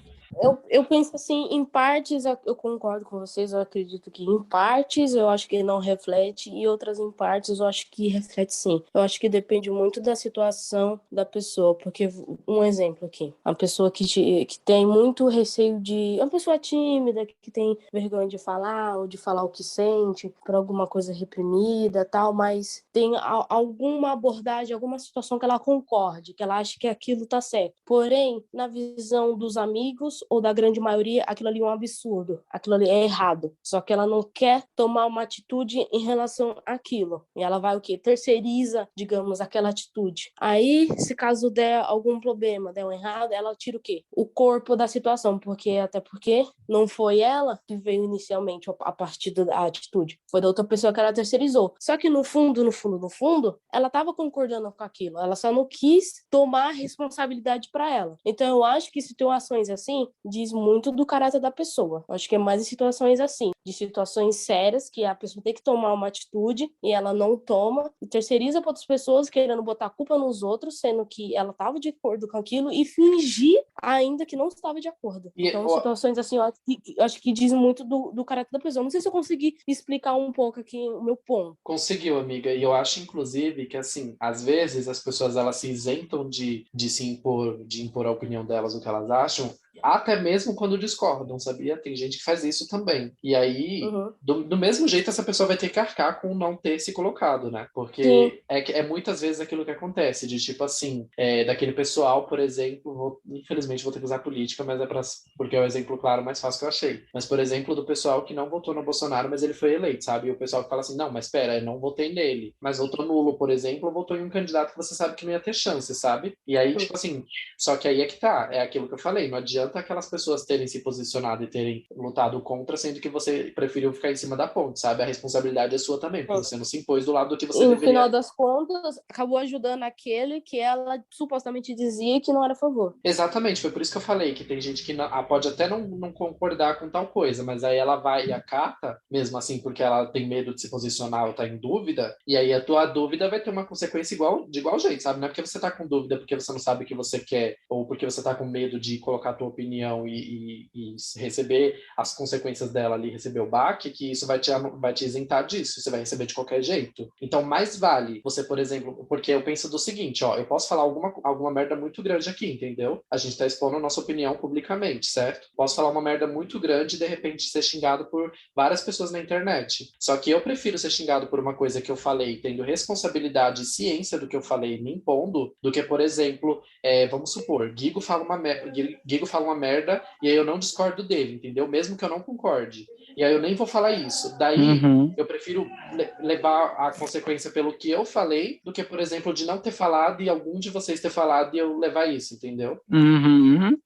Eu penso assim, em partes eu concordo com vocês, eu acredito que em partes eu acho que não reflete e outras em partes eu acho que reflete sim. Eu acho que depende muito da situação da pessoa, porque um exemplo aqui, uma pessoa que tem muito receio uma pessoa tímida, que tem vergonha de falar ou de falar o que sente, por alguma coisa reprimida tal, mas tem alguma abordagem, alguma situação que ela concorde, que ela acha que aquilo tá certo. Porém, na visão dos amigos ou da grande maioria, aquilo ali é um absurdo, aquilo ali é errado. Só que ela não quer tomar uma atitude em relação àquilo. E ela vai o quê? Terceiriza, digamos, aquela atitude. Aí, se caso der algum problema, der um errado, ela tira o quê? O corpo da situação, até porque não foi ela que veio inicialmente a partir da atitude. Foi da outra pessoa que ela terceirizou. Só que no fundo, ela estava concordando com aquilo. Ela só não quis tomar a responsabilidade para ela. Então, eu acho que situações assim diz muito do caráter da pessoa. Eu acho que é mais em situações assim, de situações sérias que a pessoa tem que tomar uma atitude e ela não toma e terceiriza para outras pessoas querendo botar a culpa nos outros, sendo que ela estava de acordo com aquilo e fingir ainda que não estava de acordo. Então, situações assim, eu acho que diz muito do caráter da pessoa. Não sei se eu consegui explicar um pouco aqui o meu ponto. Conseguiu, amiga. E eu acho, inclusive, que, assim, às vezes as pessoas, elas se isentam de impor a opinião delas, o que elas acham, até mesmo quando discordam, sabia? Tem gente que faz isso também. E aí, do mesmo jeito, essa pessoa vai ter que arcar com não ter se colocado, né? Porque é muitas vezes aquilo que acontece, de tipo assim, daquele pessoal, por exemplo, infelizmente vou ter que usar política, mas porque é o exemplo claro mais fácil que eu achei. Mas, por exemplo, do pessoal que não votou no Bolsonaro, mas ele foi eleito, sabe? E o pessoal que fala assim, não, mas espera, eu não votei nele. Mas votou nulo, por exemplo, votou em um candidato que você sabe que não ia ter chance, sabe? E aí, tipo assim, só que aí é que tá, é aquilo que eu falei, não adianta adianta aquelas pessoas terem se posicionado e terem lutado contra, sendo que você preferiu ficar em cima da ponte, sabe? A responsabilidade é sua também, porque você não se impôs do lado do que você E no deveria. final das contas, acabou ajudando aquele que ela supostamente dizia que não era a favor. Exatamente, foi por isso que eu falei que tem gente que pode até não concordar com tal coisa, mas aí ela vai e acata, mesmo assim, porque ela tem medo de se posicionar ou tá em dúvida, e aí a tua dúvida vai ter uma consequência de igual jeito, sabe? Não é porque você tá com dúvida porque você não sabe o que você quer, ou porque você tá com medo de colocar a tua opinião e receber as consequências dela ali, receber o baque, que isso vai te isentar disso, você vai receber de qualquer jeito. Então, mais vale você, por exemplo, porque eu penso do seguinte, ó, eu posso falar alguma merda muito grande aqui, entendeu? A gente tá expondo a nossa opinião publicamente, certo? Posso falar uma merda muito grande e de repente ser xingado por várias pessoas na internet. Só que eu prefiro ser xingado por uma coisa que eu falei, tendo responsabilidade e ciência do que eu falei, me impondo, do que, por exemplo, vamos supor, Guigo fala uma merda e aí eu não discordo dele, entendeu? Mesmo que eu não concorde. E aí eu nem vou falar isso. Daí eu prefiro levar a consequência pelo que eu falei do que, por exemplo, de não ter falado e algum de vocês ter falado e eu levar isso, entendeu?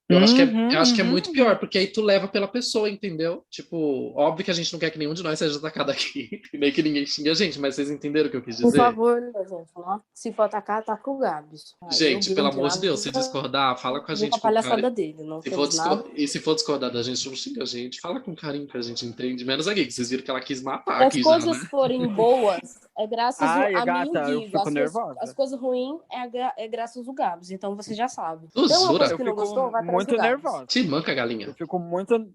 Eu acho que é muito pior, porque aí tu leva pela pessoa, entendeu? Tipo, óbvio que a gente não quer que nenhum de nós seja atacado aqui, nem que ninguém xingue a gente, mas vocês entenderam o que eu quis dizer? Por favor, gente, ó, se for atacar, ataca o Gabs. Gente, pelo amor de Deus, se discordar, fala com a gente. A palhaçada dele, não fez nada. E se for discordar da gente, não xinga a gente. Fala com carinho que a gente entende. Menos a Gui, que vocês viram que ela quis matar Se aqui as já, coisas né? forem boas, é graças a mim gata, e o eu Guigo. fico nervosa. As coisas ruins é graças ao Gabs, então você já sabe. Tu Então, uma jura? coisa Eu que não fico gostou, vai atrás muito do Gabs. nervosa. Te manca, galinha.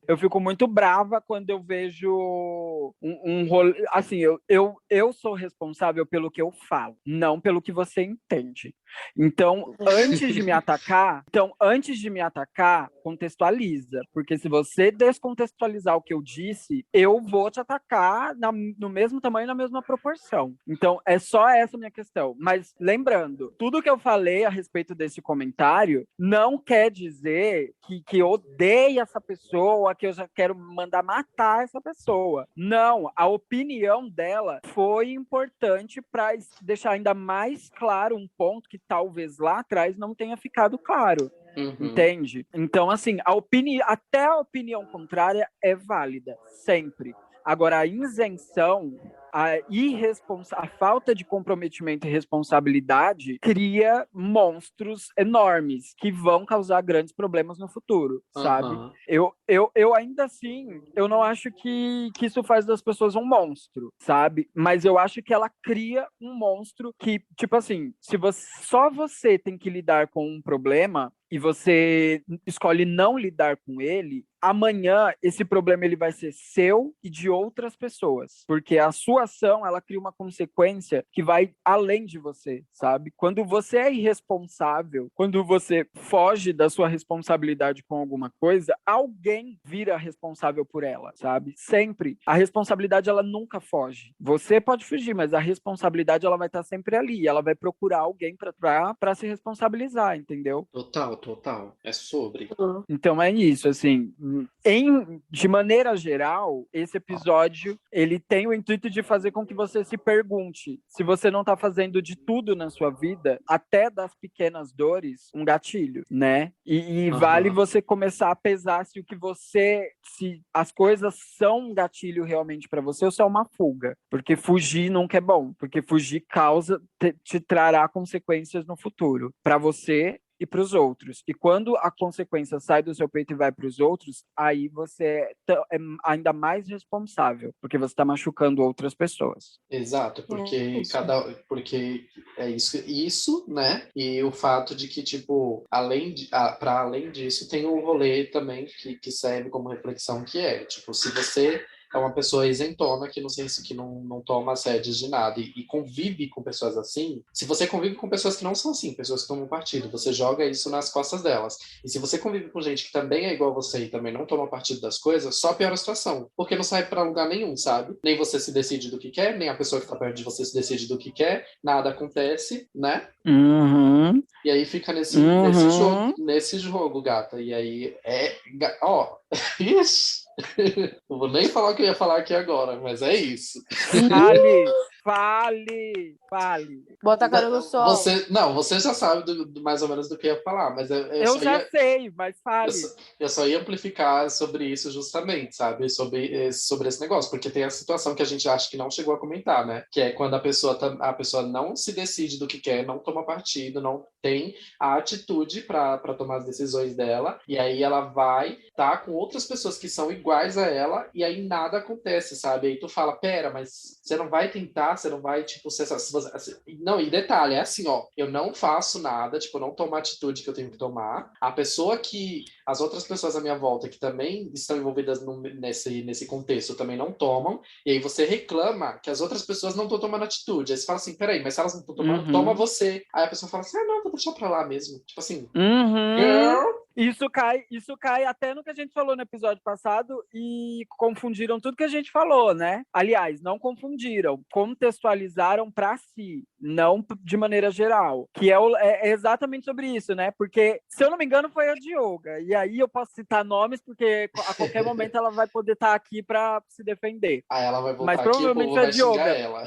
Eu fico muito brava quando eu vejo um rolê. Assim, eu sou responsável pelo que eu falo, não pelo que você entende. Então, antes de me atacar, contextualiza. Porque se você descontextualizar o que eu disse, eu vou te atacar no mesmo tamanho, na mesma proporção. Então, é só essa minha questão. Mas, lembrando, tudo que eu falei a respeito desse comentário não quer dizer que eu odeio essa pessoa, que eu já quero mandar matar essa pessoa. Não, a opinião dela foi importante para deixar ainda mais claro um ponto que talvez lá atrás não tenha ficado claro. Entende? Então, assim, até a opinião contrária é válida, sempre. Agora, a isenção, a falta de comprometimento e responsabilidade cria monstros enormes que vão causar grandes problemas no futuro, sabe? Eu ainda assim, eu não acho que isso faz das pessoas um monstro, sabe? Mas eu acho que ela cria um monstro que, tipo assim, só você tem que lidar com um problema e você escolhe não lidar com ele, amanhã esse problema ele vai ser seu e de outras pessoas, porque a sua ação ela cria uma consequência que vai além de você, sabe? Quando você é irresponsável, quando você foge da sua responsabilidade com alguma coisa, alguém vira responsável por ela, sabe? Sempre. A responsabilidade ela nunca foge. Você pode fugir, mas a responsabilidade ela vai estar sempre ali, ela vai procurar alguém para se responsabilizar, entendeu? Total. É sobre. Então é isso, assim, de maneira geral, esse episódio, ele tem o intuito de fazer com que você se pergunte se você não tá fazendo de tudo na sua vida, até das pequenas dores, um gatilho, né? E vale você começar a pesar se as coisas são um gatilho realmente para você ou se é uma fuga, porque fugir nunca é bom, porque fugir te trará consequências no futuro, para você e para os outros. E quando a consequência sai do seu peito e vai para os outros, aí você é ainda mais responsável, porque você está machucando outras pessoas. Exato, porque porque é isso, né? E o fato de que, tipo, para além disso, tem um rolê também que serve como reflexão, que é, tipo, se você é uma pessoa isentona que não toma assédios de nada e convive com pessoas assim, se você convive com pessoas que não são assim, pessoas que tomam partido, você joga isso nas costas delas. E se você convive com gente que também é igual a você e também não toma partido das coisas, só piora a situação, porque não sai pra lugar nenhum, sabe? Nem você se decide do que quer, nem a pessoa que tá perto de você se decide do que quer, nada acontece, né? E aí fica nesse jogo, gata. E aí Ixi! Não vou nem falar o que eu ia falar aqui agora, mas é isso. Fale. Bota a cara no sol. Você já sabe mais ou menos do que eu ia falar, mas Eu já sei, mas fale. Eu só ia amplificar sobre isso justamente, sabe? Sobre esse negócio, porque tem a situação que a gente acha que não chegou a comentar, né? Que é quando a pessoa não se decide do que quer, não toma partido, não tem a atitude para tomar as decisões dela, e aí ela vai estar com outras pessoas que são iguais a ela, e aí nada acontece, sabe? Aí tu fala, pera, mas você não vai tentar, você não vai, tipo, não, e detalhe, é assim, ó, eu não faço nada, tipo, eu não tomo a atitude que eu tenho que tomar, as outras pessoas à minha volta que também estão envolvidas nesse contexto também não tomam, e aí você reclama que as outras pessoas não estão tomando atitude, aí você fala assim, peraí, mas se elas não estão tomando, toma você. Aí a pessoa fala assim, não, vou deixar pra lá mesmo, tipo assim, girl. Isso cai até no que a gente falou no episódio passado e confundiram tudo que a gente falou, né? Aliás, não confundiram, contextualizaram para si, não de maneira geral, que é exatamente sobre isso, né? Porque, se eu não me engano, foi a Dioga, e aí eu posso citar nomes, porque a qualquer momento ela vai poder estar aqui para se defender. Aí ela vai voltar. Mas aqui, provavelmente foi a Dioga ela.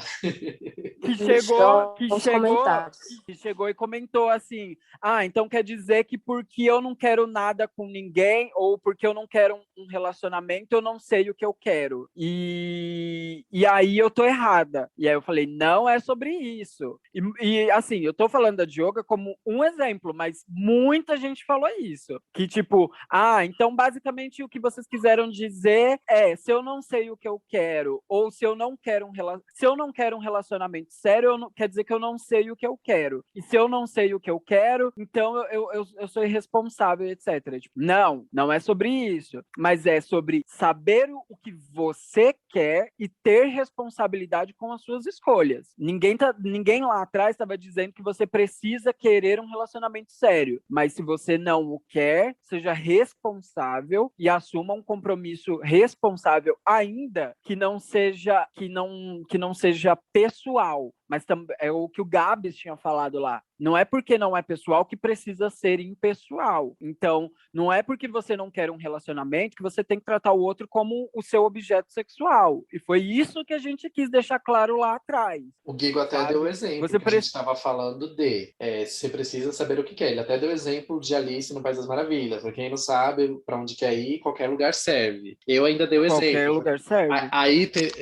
que chegou e comentou assim, então quer dizer que porque eu não quero nada com ninguém, ou porque eu não quero um relacionamento, eu não sei o que eu quero. E aí eu tô errada. E aí eu falei, não é sobre isso. E assim, eu tô falando da Dioga como um exemplo, mas muita gente falou isso. Que tipo, então basicamente o que vocês quiseram dizer é, se eu não sei o que eu quero, ou se eu não quero um relacionamento sério, quer dizer que eu não sei o que eu quero. E se eu não sei o que eu quero, então eu sou irresponsável, etc. Tipo, não é sobre isso, mas é sobre saber o que você quer e ter responsabilidade com as suas escolhas. Ninguém lá atrás estava dizendo que você precisa querer um relacionamento sério, mas se você não o quer, seja responsável e assuma um compromisso responsável, ainda que não seja pessoal. Mas é o que o Gabs tinha falado lá. Não é porque não é pessoal que precisa ser impessoal. Então, não é porque você não quer um relacionamento que você tem que tratar o outro como o seu objeto sexual. E foi isso que a gente quis deixar claro lá atrás. O Guigo até deu o exemplo que a gente estava falando você precisa saber o que quer. Ele até deu o exemplo de Alice no País das Maravilhas. Para quem não sabe para onde quer ir, qualquer lugar serve. Eu ainda dei o exemplo. Qualquer lugar serve.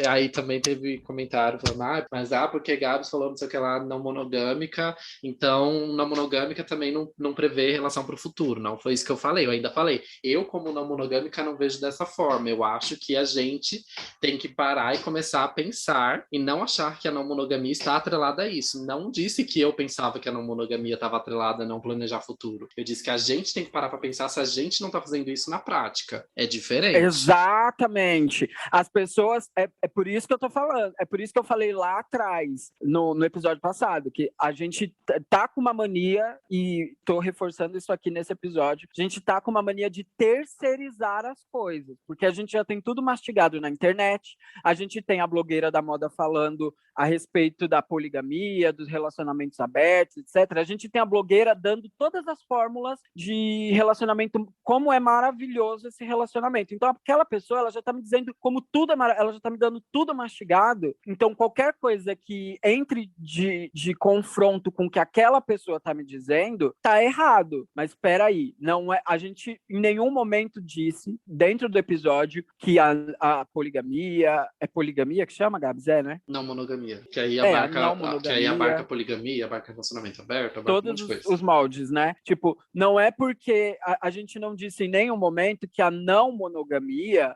Aí também teve comentário falando, porque Gabs falou não sei o que lá, não monogâmica, então não monogâmica também não prevê relação para o futuro. Não foi isso que eu falei, eu ainda falei. Eu, como não monogâmica, não vejo dessa forma. Eu acho que a gente tem que parar e começar a pensar e não achar que a não monogamia está atrelada a isso. Não disse que eu pensava que a não monogamia estava atrelada a não planejar futuro. Eu disse que a gente tem que parar para pensar se a gente não está fazendo isso na prática. É diferente. Exatamente. As pessoas, é por isso que eu tô falando, é por isso que eu falei lá atrás, no episódio passado, que a gente tá com uma mania, e tô reforçando isso aqui nesse episódio, a gente tá com uma mania de terceirizar as coisas, porque a gente já tem tudo mastigado na internet, a gente tem a blogueira da moda falando a respeito da poligamia, dos relacionamentos abertos, etc. A gente tem a blogueira dando todas as fórmulas de relacionamento, como é maravilhoso esse relacionamento. Então, aquela pessoa, ela já tá me dizendo como tudo é maravilhoso, ela já tá me dando tudo mastigado, então qualquer coisa que entre de confronto com o que aquela pessoa tá me dizendo, tá errado. Mas espera aí, não é, a gente em nenhum momento disse, dentro do episódio, que a poligamia, é poligamia que chama, Gabs, né? Não monogamia, que aí abarca poligamia, abarca relacionamento aberto, abarca todos os moldes, né? Tipo, não é porque a gente não disse em nenhum momento que a não monogamia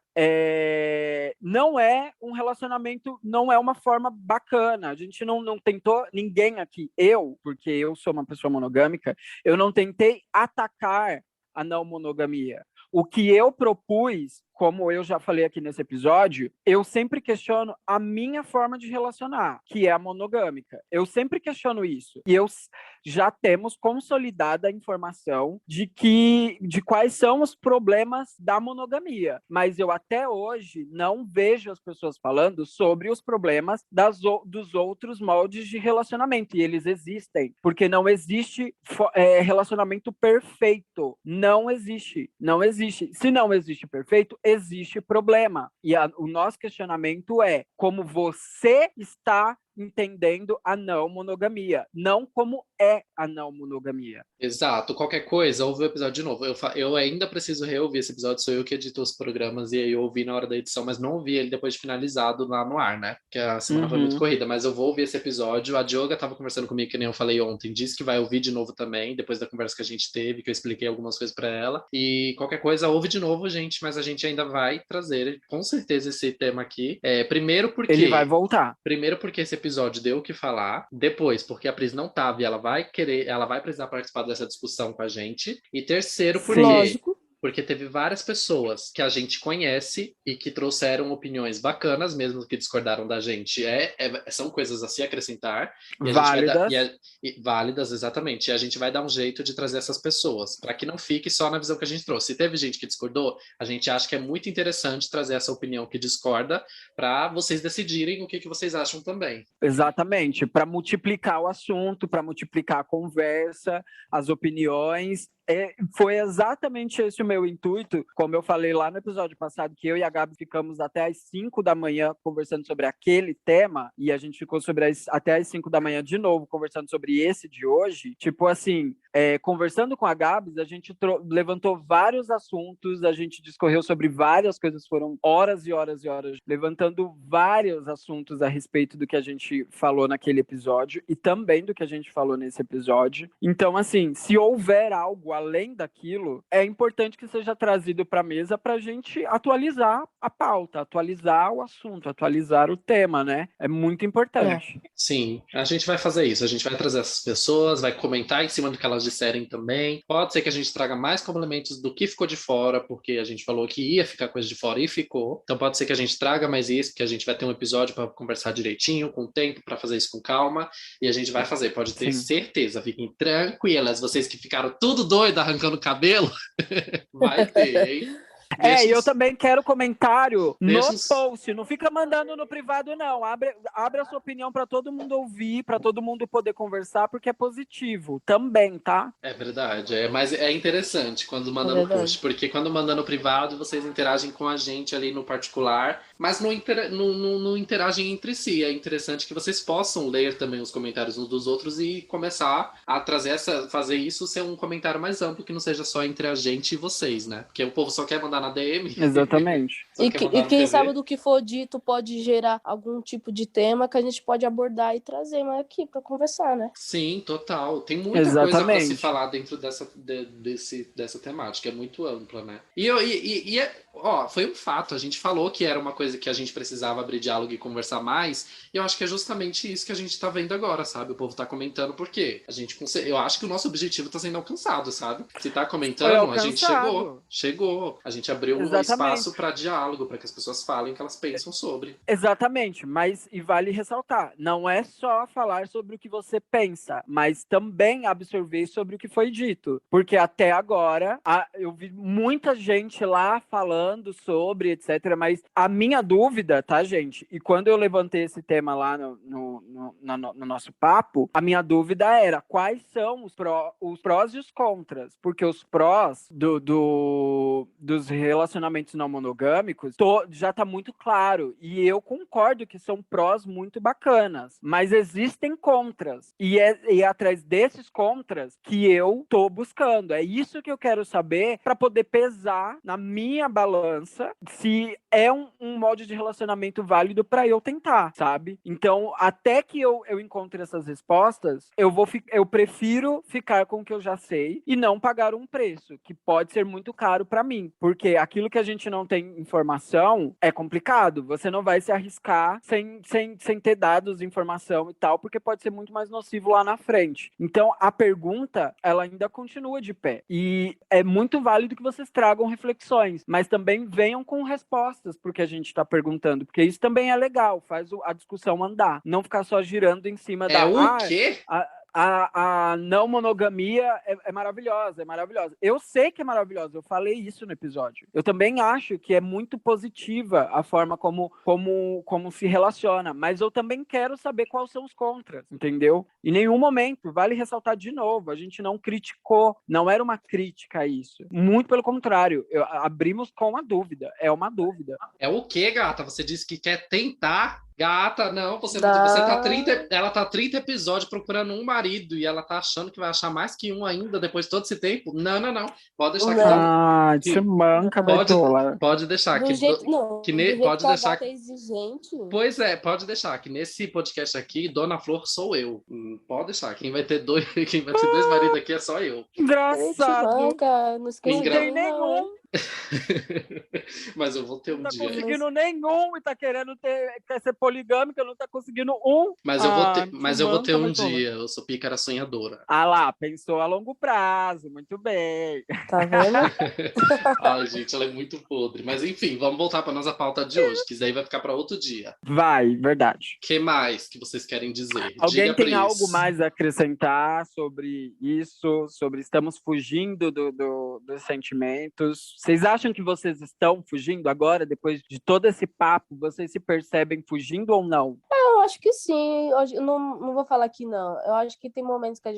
não é um relacionamento, não é uma forma bacana. A gente não tentou, ninguém aqui, porque eu sou uma pessoa monogâmica, eu não tentei atacar a não monogamia. O que eu propus, como eu já falei aqui nesse episódio, eu sempre questiono a minha forma de relacionar, que é a monogâmica. Eu sempre questiono isso. E já temos consolidada a informação de quais são os problemas da monogamia. Mas eu até hoje não vejo as pessoas falando sobre os problemas dos outros moldes de relacionamento. E eles existem. Porque não existe relacionamento perfeito. Não existe. Não existe. Se não existe perfeito, existe problema. E o nosso questionamento é como você está entendendo a não monogamia, não como é a não monogamia. Exato, qualquer coisa, ouve o episódio de novo. Eu ainda preciso reouvir esse episódio, sou eu que edito os programas e aí eu ouvi na hora da edição, mas não ouvi ele depois de finalizado lá no ar, né? Porque a semana foi muito corrida, mas eu vou ouvir esse episódio. A Dioga tava conversando comigo, que nem eu falei ontem, disse que vai ouvir de novo também, depois da conversa que a gente teve, que eu expliquei algumas coisas pra ela. E qualquer coisa, ouve de novo, gente, mas a gente ainda vai trazer com certeza esse tema aqui. Primeiro porque... Ele vai voltar. Primeiro porque esse episódio deu o que falar, depois porque a Pris não tava e ela vai precisar participar dessa discussão com a gente, e terceiro porque teve várias pessoas que a gente conhece e que trouxeram opiniões bacanas, mesmo que discordaram da gente. São coisas a se acrescentar. E Válidas. Válidas, exatamente. E a gente vai dar um jeito de trazer essas pessoas, para que não fique só na visão que a gente trouxe. Se teve gente que discordou, a gente acha que é muito interessante trazer essa opinião que discorda, para vocês decidirem o que vocês acham também. Exatamente, para multiplicar o assunto, para multiplicar a conversa, as opiniões. Foi exatamente esse o meu intuito, como eu falei lá no episódio passado, que eu e a Gabi ficamos até às 5 da manhã conversando sobre aquele tema, e a gente ficou até às 5 da manhã de novo conversando sobre esse de hoje. Tipo assim, conversando com a Gabi, a gente levantou vários assuntos, a gente discorreu sobre várias coisas, foram horas e horas e horas, levantando vários assuntos a respeito do que a gente falou naquele episódio, e também do que a gente falou nesse episódio. Então, assim, se houver algo além daquilo, é importante que seja trazido para a mesa para a gente atualizar a pauta, atualizar o assunto, atualizar o tema, né? É muito importante. Sim, a gente vai fazer isso. A gente vai trazer essas pessoas, vai comentar em cima do que elas disserem também. Pode ser que a gente traga mais complementos do que ficou de fora, porque a gente falou que ia ficar coisa de fora e ficou. Então pode ser que a gente traga mais isso, porque a gente vai ter um episódio para conversar direitinho, com tempo, para fazer isso com calma. E a gente vai fazer, pode ter certeza. Fiquem tranquilas, vocês que ficaram tudo doido arrancando cabelo, vai ter, hein? E eu também quero comentário no post. Não fica mandando no privado, não. Abre a sua opinião para todo mundo ouvir, para todo mundo poder conversar, porque é positivo também, tá? É verdade. Mas é interessante quando manda no post, porque quando manda no privado, vocês interagem com a gente ali no particular, mas não interagem entre si. É interessante que vocês possam ler também os comentários uns dos outros e começar a fazer isso ser um comentário mais amplo, que não seja só entre a gente e vocês, né? Porque o povo só quer mandar na DM. Exatamente. E quem sabe do que for dito pode gerar algum tipo de tema que a gente pode abordar e trazer mais aqui para conversar, né? Sim, total. Tem muita coisa para se falar dentro dessa temática. É muito ampla, né? Foi um fato. A gente falou que era uma coisa que a gente precisava abrir diálogo e conversar mais. E eu acho que é justamente isso que a gente tá vendo agora, sabe? O povo tá comentando por quê? Eu acho que o nosso objetivo tá sendo alcançado, sabe? Se tá comentando, a gente chegou. A gente abriu um espaço para diálogo, para que as pessoas falem o que elas pensam sobre. Exatamente, mas e vale ressaltar, não é só falar sobre o que você pensa, mas também absorver sobre o que foi dito. Porque até agora, eu vi muita gente lá falando sobre, etc. Mas a minha dúvida, tá, gente? E quando eu levantei esse tema lá no nosso papo, a minha dúvida era quais são os prós e os contras. Porque os prós dos relacionamentos não monogâmicos já tá muito claro, e eu concordo que são prós muito bacanas, mas existem contras, e é atrás desses contras que eu tô buscando. É isso que eu quero saber para poder pesar na minha balança se é um modo de relacionamento válido para eu tentar, sabe? Então, até que eu encontre essas respostas, eu prefiro ficar com o que eu já sei e não pagar um preço que pode ser muito caro para mim, porque aquilo que a gente não tem informação é complicado. Você não vai se arriscar sem ter dados, informação e tal, porque pode ser muito mais nocivo lá na frente. Então, a pergunta, ela ainda continua de pé. E é muito válido que vocês tragam reflexões, mas também venham com respostas porque a gente está perguntando, porque isso também é legal, faz a discussão andar. Não ficar só girando em cima da... O quê? A não monogamia é maravilhosa, é maravilhosa. Eu sei que é maravilhosa, eu falei isso no episódio. Eu também acho que é muito positiva a forma como se relaciona, mas eu também quero saber quais são os contras, entendeu? Em nenhum momento, vale ressaltar de novo, a gente não criticou, não era uma crítica a isso. Muito pelo contrário, abrimos com uma dúvida, é uma dúvida. É o quê, gata? Você disse que quer tentar Gata, não, você Dá. tá 30, ela tá 30 episódios procurando um marido e ela tá achando que vai achar mais que um ainda depois de todo esse tempo? Não, não, não. Pode deixar que, Não. Ah, te que- manca, pode, baitola. pode deixar Do que, jeito, não, do jeito pode que a deixar. gata é exigente. Pois é, pode deixar que nesse podcast aqui, Dona Flor sou eu. Pode deixar. Quem vai ter dois, quem vai ter dois maridos aqui é só eu. Ele te Engraçado. manca, não esquece Não Engra- tem dele, não, hein? nenhum. Mas eu vou ter Não um tá dia. conseguindo nenhum e tá querendo quer ser poligâmica, não tá conseguindo um. Mas eu vou ter, te mas eu vou ter manca, um baitola. dia. Eu sou pícara sonhadora. Ah lá, pensou a longo prazo, muito bem. Tá vendo? Ai, gente, ela é muito podre. Mas enfim, vamos voltar para nossa pauta de hoje, que isso aí vai ficar para outro dia. Vai, verdade. O que mais que vocês querem dizer? Alguém Diga, tem Pris. algo mais a acrescentar sobre isso? Sobre estamos fugindo dos sentimentos? Vocês acham que vocês estão fugindo agora, depois de todo esse papo? Vocês se percebem fugindo ou não? Eu acho que sim. Eu não vou falar que não. Eu acho que tem momentos que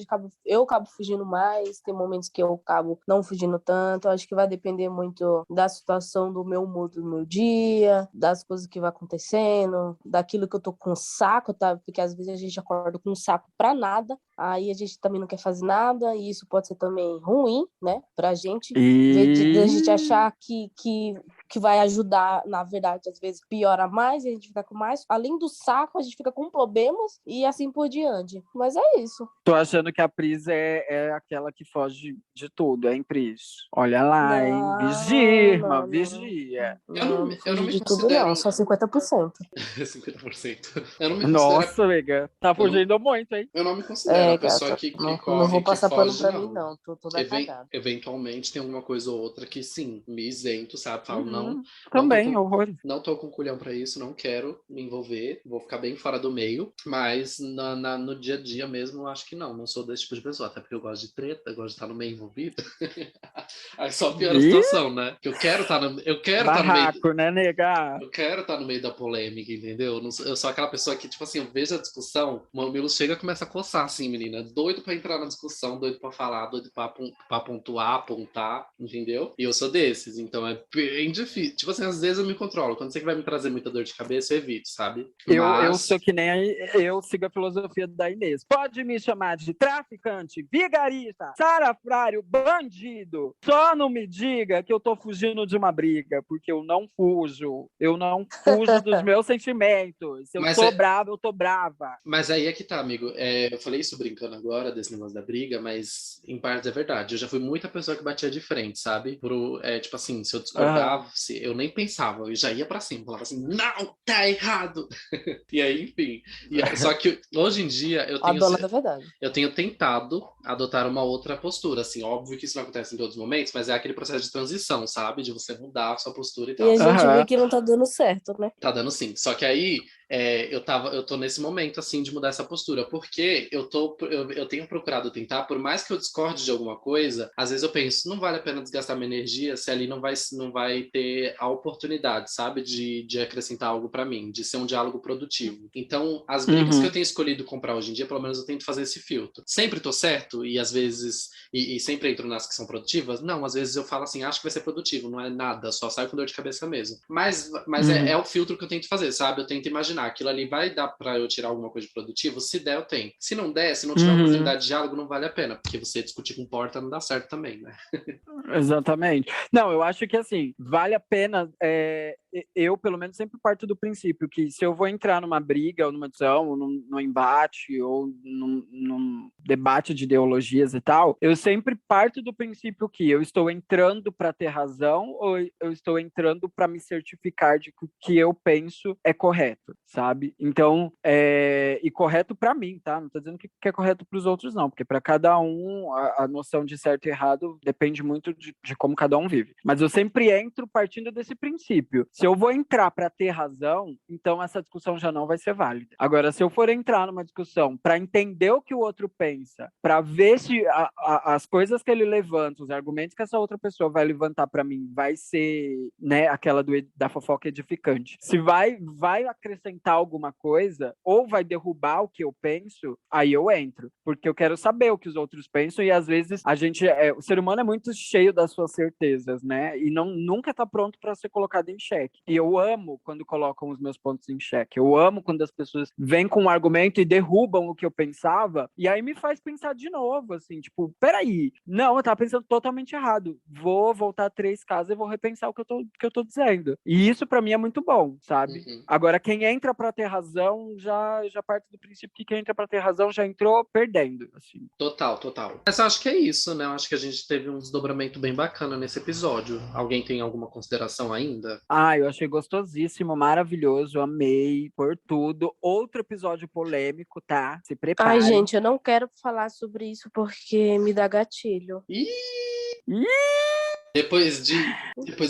eu acabo fugindo mais, tem momentos que eu acabo não fugindo tanto. Eu acho que vai depender muito da situação do meu humor do meu dia, das coisas que vai acontecendo, daquilo que eu tô com saco, tá? Porque às vezes a gente acorda com um saco pra nada, aí a gente também não quer fazer nada, e isso pode ser também ruim, né, pra gente. A gente achar que vai ajudar, na verdade, às vezes piora mais, e a gente fica com mais. Além do saco, a gente fica com problemas e assim por diante. Mas é isso. Tô achando que a Pris é aquela que foge de tudo, hein, Pris? Olha lá, hein? Vigia, irmã, Não. vigia. Não Eu não me fugi de tudo, considero- não. Só 50%. 50%. Eu não me considero, Nossa, amiga, tá fugindo muito, hein? eu não me considero a pessoa gata. que Não corre, vou que passar pano foge, pra não. mim, não. Tô toda cagada. Eventualmente tem alguma coisa ou outra que sim, me isento, sabe? Falo, não Também, tô com- horrores. não tô com culhão pra isso, não quero me envolver, vou ficar bem fora do meio, mas no dia a dia mesmo, eu acho que não sou desse tipo de pessoa, até porque eu gosto de treta, eu gosto de estar no meio envolvido. Aí só piora a Ih! situação, né? Que eu quero estar no meio. Barraco, né, nega? Eu quero estar no meio da polêmica, entendeu? Eu sou aquela pessoa que, tipo assim, eu vejo a discussão, o mamilo chega e começa a coçar, assim, menina. Doido pra entrar na discussão, doido pra falar, doido pra pontuar, apontar, entendeu? E eu sou desses, então é bem difícil. Tipo assim, às vezes eu me controlo. Quando você que vai me trazer muita dor de cabeça, eu evito, sabe? Eu sou que nem eu sigo a filosofia da Inês. Pode me chamar de traficante, vigarista, salafrário, bandido. Só não me diga que eu tô fugindo de uma briga, porque eu não fujo. Eu não fujo dos meus sentimentos. Se eu Mas tô é- brava, eu tô brava. Mas aí é que tá, amigo. Eu falei isso brincando agora, desse negócio da briga, mas em parte é verdade. Eu já fui muita pessoa que batia de frente, sabe? Tipo assim, se eu discordava, eu nem pensava, eu já ia pra cima, falava assim, não, tá errado. E aí, enfim. Só que hoje em dia A dona da verdade. eu tenho tentado adotar uma outra postura, assim, óbvio que isso não acontece em todos os momentos, mas é aquele processo de transição, sabe? De você mudar a sua postura e tal. E a gente Aham. vê que não tá dando certo, né? Tá dando sim. Só que aí eu tô nesse momento assim de mudar essa postura, porque eu tenho procurado tentar, por mais que eu discorde de alguma coisa, às vezes eu penso, não vale a pena desgastar minha energia se ali não vai ter a oportunidade, sabe, de acrescentar algo pra mim, de ser um diálogo produtivo. Então, as brigas que eu tenho escolhido comprar hoje em dia, pelo menos eu tento fazer esse filtro. Sempre tô certo e às vezes e sempre entro nas que são produtivas? Não, às vezes eu falo assim, acho que vai ser produtivo, não é nada, só saio com dor de cabeça mesmo. Mas é o filtro que eu tento fazer, sabe? Eu tento imaginar, aquilo ali vai dar pra eu tirar alguma coisa de produtivo? Se der, eu tenho. Se não der, se não tiver oportunidade de diálogo, não vale a pena, porque você discutir com porta não dá certo também, né? Exatamente. Não, eu acho que assim, vale a pena. Eu, pelo menos, sempre parto do princípio que se eu vou entrar numa briga, ou numa discussão, ou num embate, ou num debate de ideologias e tal, eu sempre parto do princípio que eu estou entrando para ter razão ou eu estou entrando para me certificar de que o que eu penso é correto, sabe? Então, e correto para mim, tá? Não tô dizendo que é correto para os outros, não, porque para cada um a noção de certo e errado depende muito de como cada um vive. Mas eu sempre entro partindo desse princípio. Se eu vou entrar para ter razão, então essa discussão já não vai ser válida. Agora, se eu for entrar numa discussão para entender o que o outro pensa, para ver se as coisas que ele levanta, os argumentos que essa outra pessoa vai levantar para mim, vai ser, né, aquela da fofoca edificante. Se vai acrescentar alguma coisa, ou vai derrubar o que eu penso, aí eu entro. Porque eu quero saber o que os outros pensam, e às vezes o ser humano é muito cheio das suas certezas, né? E nunca tá pronto para ser colocado em xeque. E eu amo quando colocam os meus pontos em xeque. Eu amo quando as pessoas vêm com um argumento e derrubam o que eu pensava, e aí me faz pensar de novo, assim, tipo, peraí, não, eu tava pensando totalmente errado. Vou voltar 3 casas e vou repensar o que eu tô dizendo. E isso para mim é muito bom, sabe? Uhum. Agora, quem entra para ter razão já parte do princípio que quem entra para ter razão já entrou perdendo, assim. Total. Mas eu acho que é isso, né? Eu acho que a gente teve um desdobramento bem bacana nesse episódio. Alguém tem alguma consideração ainda? Eu achei gostosíssimo, maravilhoso, amei por tudo. Outro episódio polêmico, tá? Se prepare. Ai, gente, eu não quero falar sobre isso porque me dá gatilho. Ih! Depois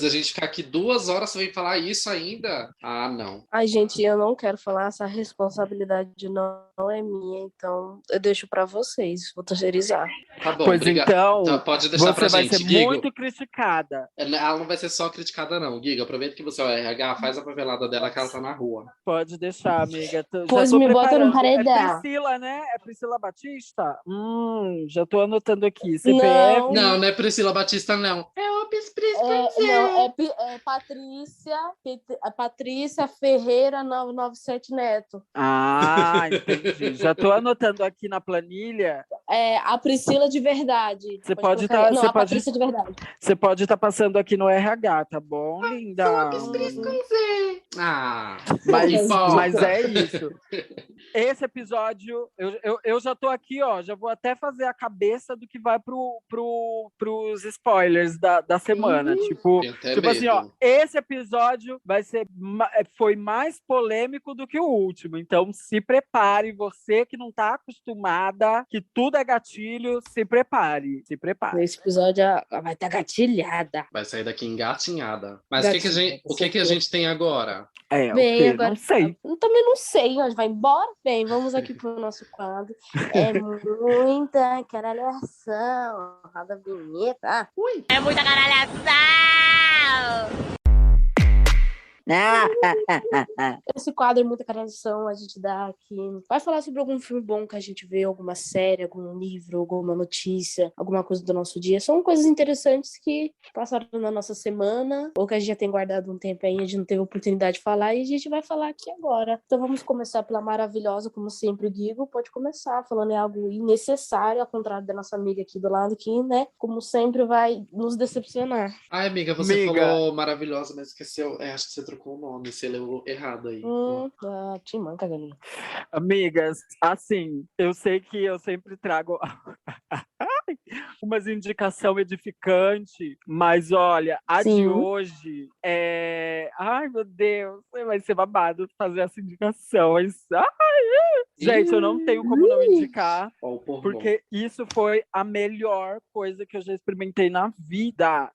da gente ficar aqui 2 horas, você vem falar isso ainda? Ah, não. Ai, gente, eu não quero falar, essa responsabilidade não é minha, então eu deixo pra vocês, vou terceirizar. Tá bom, Pois obrigado. então, Pode deixar pra você vai gente. ser Gigo, muito criticada. ela não vai ser só criticada, não. Giga, aproveita que você é o RH, faz a papelada dela que ela tá na rua. Pode deixar, amiga. Já Pois tô me bota no preparando. paredão. É Priscila, né? É Priscila Batista? Já tô anotando aqui. CPF. Não é Priscila Batista, não. É o É Patrícia Ferreira 997 Neto. Entendi. Já tô anotando aqui na planilha. É a Priscila de verdade. Você pode estar. Não, a Patrícia de verdade. Você pode estar passando aqui no RH, tá bom, linda? Mas é isso. Esse episódio, eu já tô aqui, ó. Já vou até fazer a cabeça do que vai pros spoilers da semana. Tipo assim, ó. Esse episódio foi mais polêmico do que o último. Então, se prepare. Você que não tá acostumada, que tudo é gatilho, se prepare. Esse episódio vai estar gatilhada. Vai sair daqui engatinhada. Mas o que a gente tem agora? Bem, agora não sei. Eu também não sei, mas vai embora. Bem, vamos aqui pro nosso quadro. É muita caralhação. Roda a vinheta. É muita caralhação! Esse quadro é muita caralhação, a gente dá aqui. Vai falar sobre algum filme bom que a gente vê, alguma série, algum livro, alguma notícia, alguma coisa do nosso dia. São coisas interessantes que passaram na nossa semana, ou que a gente já tem guardado um tempo aí, a gente não teve oportunidade de falar, e a gente vai falar aqui agora. Então vamos começar pela maravilhosa, como sempre, Guigo. Pode começar falando em algo innecessário, ao contrário da nossa amiga aqui do lado, que, né, como sempre, vai nos decepcionar. Ai, amiga, você falou maravilhosa, mas esqueceu. Acho que você trocou o nome, você leu errado aí. Te manca, galera. Amigas, assim, eu sei que eu sempre trago umas indicação edificante, mas olha, a de hoje é... Ai, meu Deus, vai ser babado fazer essa indicação. Gente, eu não tenho como não indicar, porque isso foi a melhor coisa que eu já experimentei na vida.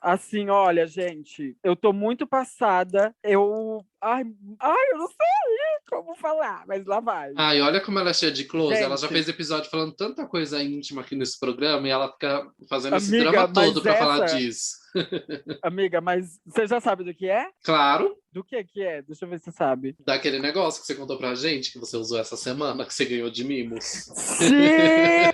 Assim, olha, gente, eu tô muito passada. Eu não sei como falar, mas lá vai. Ai, olha como ela é cheia de close. Gente. Ela já fez episódio falando tanta coisa íntima aqui nesse programa e ela fica fazendo esse drama todo pra falar disso. Amiga, mas você já sabe do que é? Claro. Do que é? Deixa eu ver se você sabe. Daquele negócio que você contou pra gente, que você usou essa semana, que você ganhou de mimos. Sim!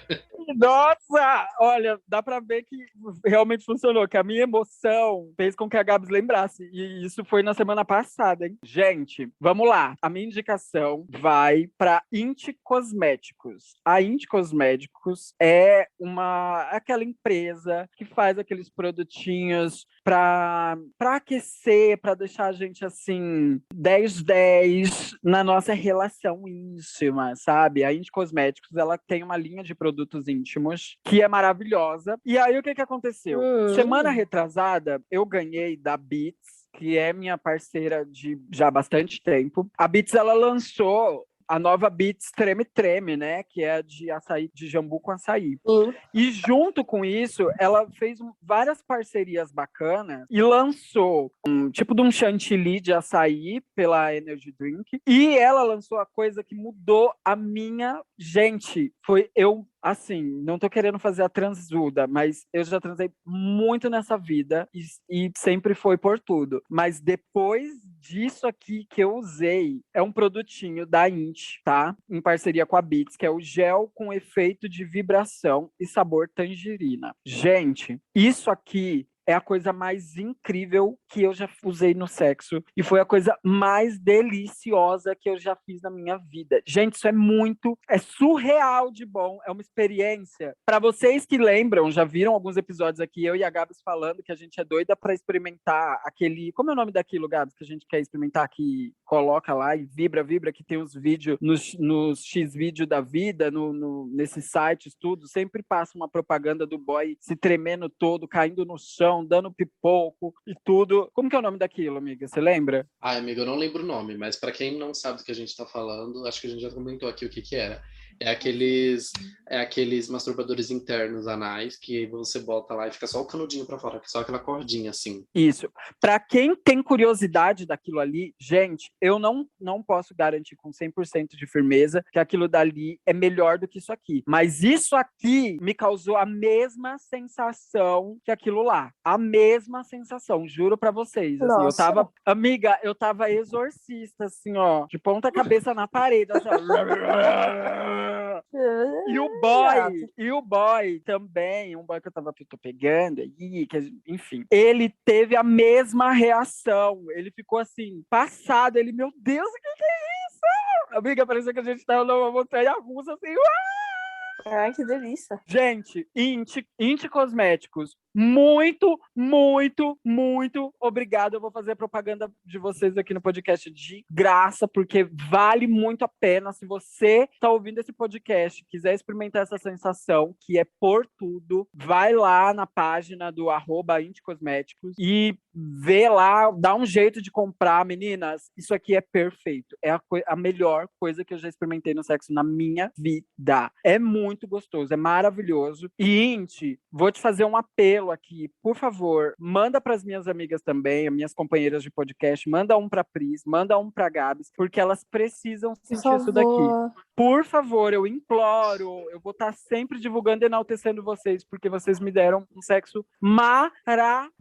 Nossa! Olha, dá pra ver que realmente funcionou, que a minha emoção fez com que a Gabs lembrasse. E isso foi na semana passada, hein? Gente, vamos lá. A minha indicação vai pra Inti Cosméticos. A Inti Cosméticos é aquela empresa que faz aqueles produtinhos pra aquecer, pra deixar a gente assim 10/10 na nossa relação íntima, sabe? A Inti Cosméticos, ela tem uma linha de produtos íntimos que é maravilhosa. E aí o que aconteceu? Semana retrasada eu ganhei da Beats, que é minha parceira de já há bastante tempo. A Beats, ela lançou a nova Beats Treme Treme, né? Que é de açaí, de jambu com açaí. Sim. E junto com isso, ela fez várias parcerias bacanas e lançou um tipo de um chantilly de açaí pela Energy Drink. E ela lançou a coisa que mudou a minha gente. Foi eu, assim, não tô querendo fazer a transuda, mas eu já transei muito nessa vida e sempre foi por tudo. Mas depois disso aqui que eu usei, é um produtinho da Int, tá? Em parceria com a Beats, que é o gel com efeito de vibração e sabor tangerina. Gente, isso aqui é a coisa mais incrível que eu já usei no sexo. E foi a coisa mais deliciosa que eu já fiz na minha vida. Gente, isso é surreal de bom. É uma experiência. Para vocês que lembram, já viram alguns episódios aqui, eu e a Gabs falando que a gente é doida para experimentar aquele... Como é o nome daquilo, Gabs, que a gente quer experimentar, que coloca lá e vibra, que tem os vídeos nos X-Vídeo da vida, nesses sites, tudo. Sempre passa uma propaganda do boy se tremendo todo, caindo no chão, dando pipoco e tudo. Como que é o nome daquilo, amiga? Você lembra? Ai, amiga, eu não lembro o nome, mas pra quem não sabe do que a gente tá falando, acho que a gente já comentou aqui o que era. É aqueles masturbadores internos anais que você bota lá e fica só o canudinho pra fora, só aquela cordinha assim. Isso. Pra quem tem curiosidade daquilo ali, gente, eu não posso garantir com 100% de firmeza que aquilo dali é melhor do que isso aqui. Mas isso aqui me causou a mesma sensação que aquilo lá. A mesma sensação, juro pra vocês. Assim, amiga, eu tava exorcista, assim, ó, de ponta cabeça na parede, assim, ó. E o boy também, um boy que eu tô pegando aí, enfim, ele teve a mesma reação. Ele ficou assim, passado. Ele, meu Deus, o que é isso? Amiga, parecia que a gente tava numa montanha russa, assim. Ai, que delícia. Gente, Int Cosméticos, muito, muito, muito obrigado. Eu vou fazer propaganda de vocês aqui no podcast de graça, porque vale muito a pena. Se você está ouvindo esse podcast, quiser experimentar essa sensação, que é por tudo, vai lá na página do @IntCosméticos e vê lá, dá um jeito de comprar. Meninas, isso aqui é perfeito. É a melhor coisa que eu já experimentei no sexo na minha vida. É muito gostoso, é maravilhoso. E, Inti, vou te fazer um apelo aqui. Por favor, manda para as minhas amigas também, as minhas companheiras de podcast, manda um para Pris, manda um para Gabs, porque elas precisam sentir isso daqui. Por favor, eu imploro. Eu vou estar sempre divulgando e enaltecendo vocês, porque vocês me deram um sexo maravilhoso.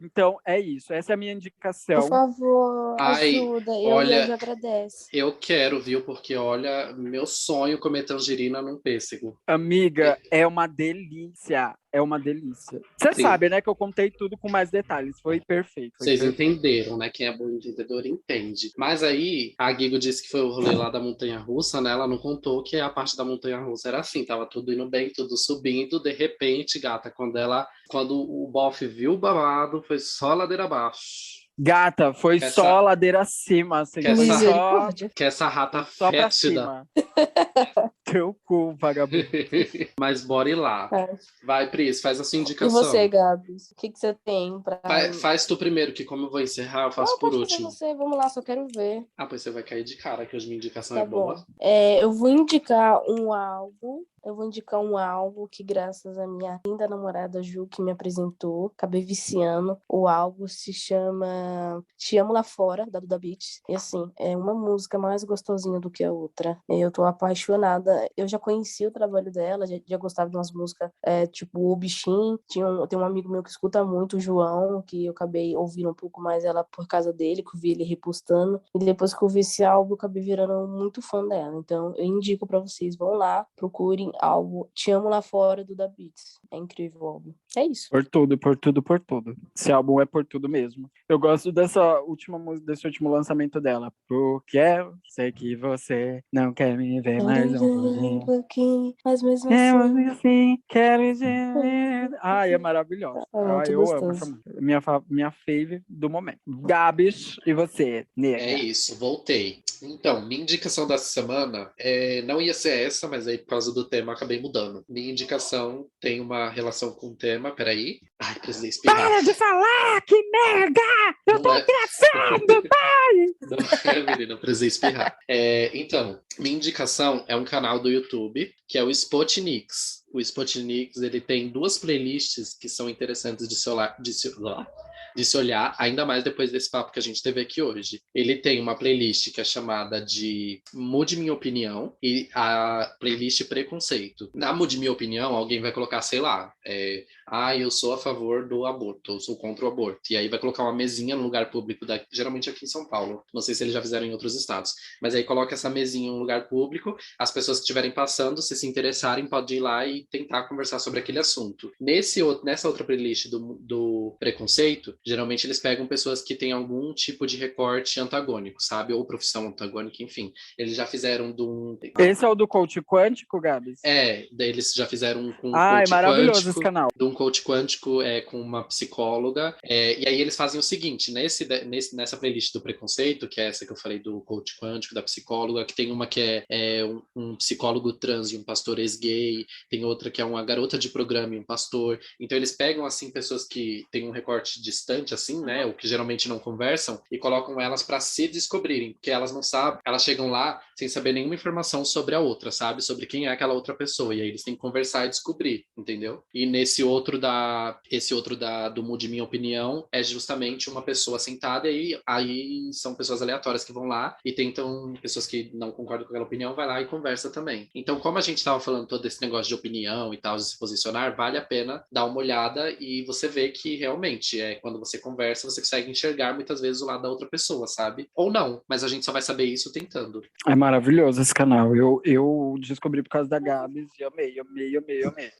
Então, é isso. Essa é a minha indicação. Por favor, Ai, ajuda. olha, eu agradeço. Eu quero, viu? Porque, olha, meu sonho comer tangerina num pêssego. Amiga, é uma delícia. É uma delícia. Você Sim. sabe, né, que eu contei tudo com mais detalhes. Foi perfeito. Vocês entenderam, né? Quem é bom entendedor entende. Mas aí, a Guigo disse que foi o rolê lá da montanha-russa, né? Ela não contou que a parte da montanha-russa era assim. Tava tudo indo bem, tudo subindo. De repente, gata, quando o bofe viu o babado, foi só ladeira abaixo. Gata, foi só ladeira acima. Assim, que essa rata só fétida. Teu cu, vagabundo. Mas bora ir lá. Vai, Pris, faz a sua indicação. E você, Gabs? O que você tem pra... Faz tu primeiro, que como eu vou encerrar, eu faço por último. Você. Vamos lá, só quero ver. Ah, pois você vai cair de cara, que hoje minha indicação Tá é boa. bom. Eu vou indicar um álbum. Que, graças à minha linda namorada Ju, que me apresentou, acabei viciando. O álbum se chama Te Amo Lá Fora, da Duda Beats. E assim, é uma música mais gostosinha do que a outra. Eu tô apaixonada. Eu já conheci o trabalho dela, já gostava de umas músicas tipo O Bichinho. Tem um amigo meu que escuta muito, o João, que eu acabei ouvindo um pouco mais ela por causa dele, que eu vi ele repostando. E depois que eu vi esse álbum, eu acabei virando muito fã dela. Então, eu indico pra vocês, vão lá, procurem álbum Te Amo Lá Fora, do Da Beats. É incrível o álbum. É isso. Por tudo. Esse álbum é por tudo mesmo. Eu gosto desse último lançamento dela. Porque eu sei que você não quer me ver mais um pouquinho. Mas mesmo assim, quero dizer... Ai, é maravilhosa. Eu amo essa música. Minha fave do momento. Gabs, e você, nega? É isso, voltei. Então, minha indicação dessa semana não ia ser essa, mas aí por causa do tema acabei mudando. Minha indicação tem uma relação com o tema, peraí. Ai, precisei espirrar. Para de falar, que merda! Eu tô crescendo, pai! Menina, eu precisei espirrar. Então, minha indicação é um canal do YouTube, que é o Spotnix. O Spotnix, ele tem 2 playlists que são interessantes de se olhar, ainda mais depois desse papo que a gente teve aqui hoje. Ele tem uma playlist que é chamada de Mude Minha Opinião e a playlist Preconceito. Na Mude Minha Opinião, alguém vai colocar, sei lá, eu sou a favor do aborto, eu sou contra o aborto. E aí vai colocar uma mesinha no lugar público, geralmente aqui em São Paulo. Não sei se eles já fizeram em outros estados. Mas aí coloca essa mesinha em um lugar público, as pessoas que estiverem passando, se interessarem, podem ir lá e tentar conversar sobre aquele assunto. Nessa outra playlist do Preconceito, geralmente eles pegam pessoas que têm algum tipo de recorte antagônico, sabe? Ou profissão antagônica, enfim. Eles já fizeram Esse é o do coach quântico, Gabs? Daí eles já fizeram com um é coach maravilhoso quântico, esse canal. de um coach quântico com uma psicóloga. E aí eles fazem o seguinte, nessa playlist do Preconceito, que é essa que eu falei do coach quântico, da psicóloga, que tem uma que é um psicólogo trans e um pastor ex-gay, tem outra que é uma garota de programa e um pastor. Então eles pegam, assim, pessoas que têm um recorte distante, assim, né, ou que geralmente não conversam, e colocam elas para se descobrirem, porque elas não sabem, elas chegam lá sem saber nenhuma informação sobre a outra, sabe? Sobre quem é aquela outra pessoa, e aí eles têm que conversar e descobrir, entendeu? E esse outro do Mude Minha Opinião é justamente uma pessoa sentada, e aí são pessoas aleatórias que vão lá e tentam, pessoas que não concordam com aquela opinião, vai lá e conversa também. Então, como a gente estava falando todo esse negócio de opinião e tal, de se posicionar, vale a pena dar uma olhada e você vê que realmente quando você conversa, você consegue enxergar muitas vezes o lado da outra pessoa, sabe? Ou não, mas a gente só vai saber isso tentando. É maravilhoso esse canal. Eu descobri por causa da Gabs e amei.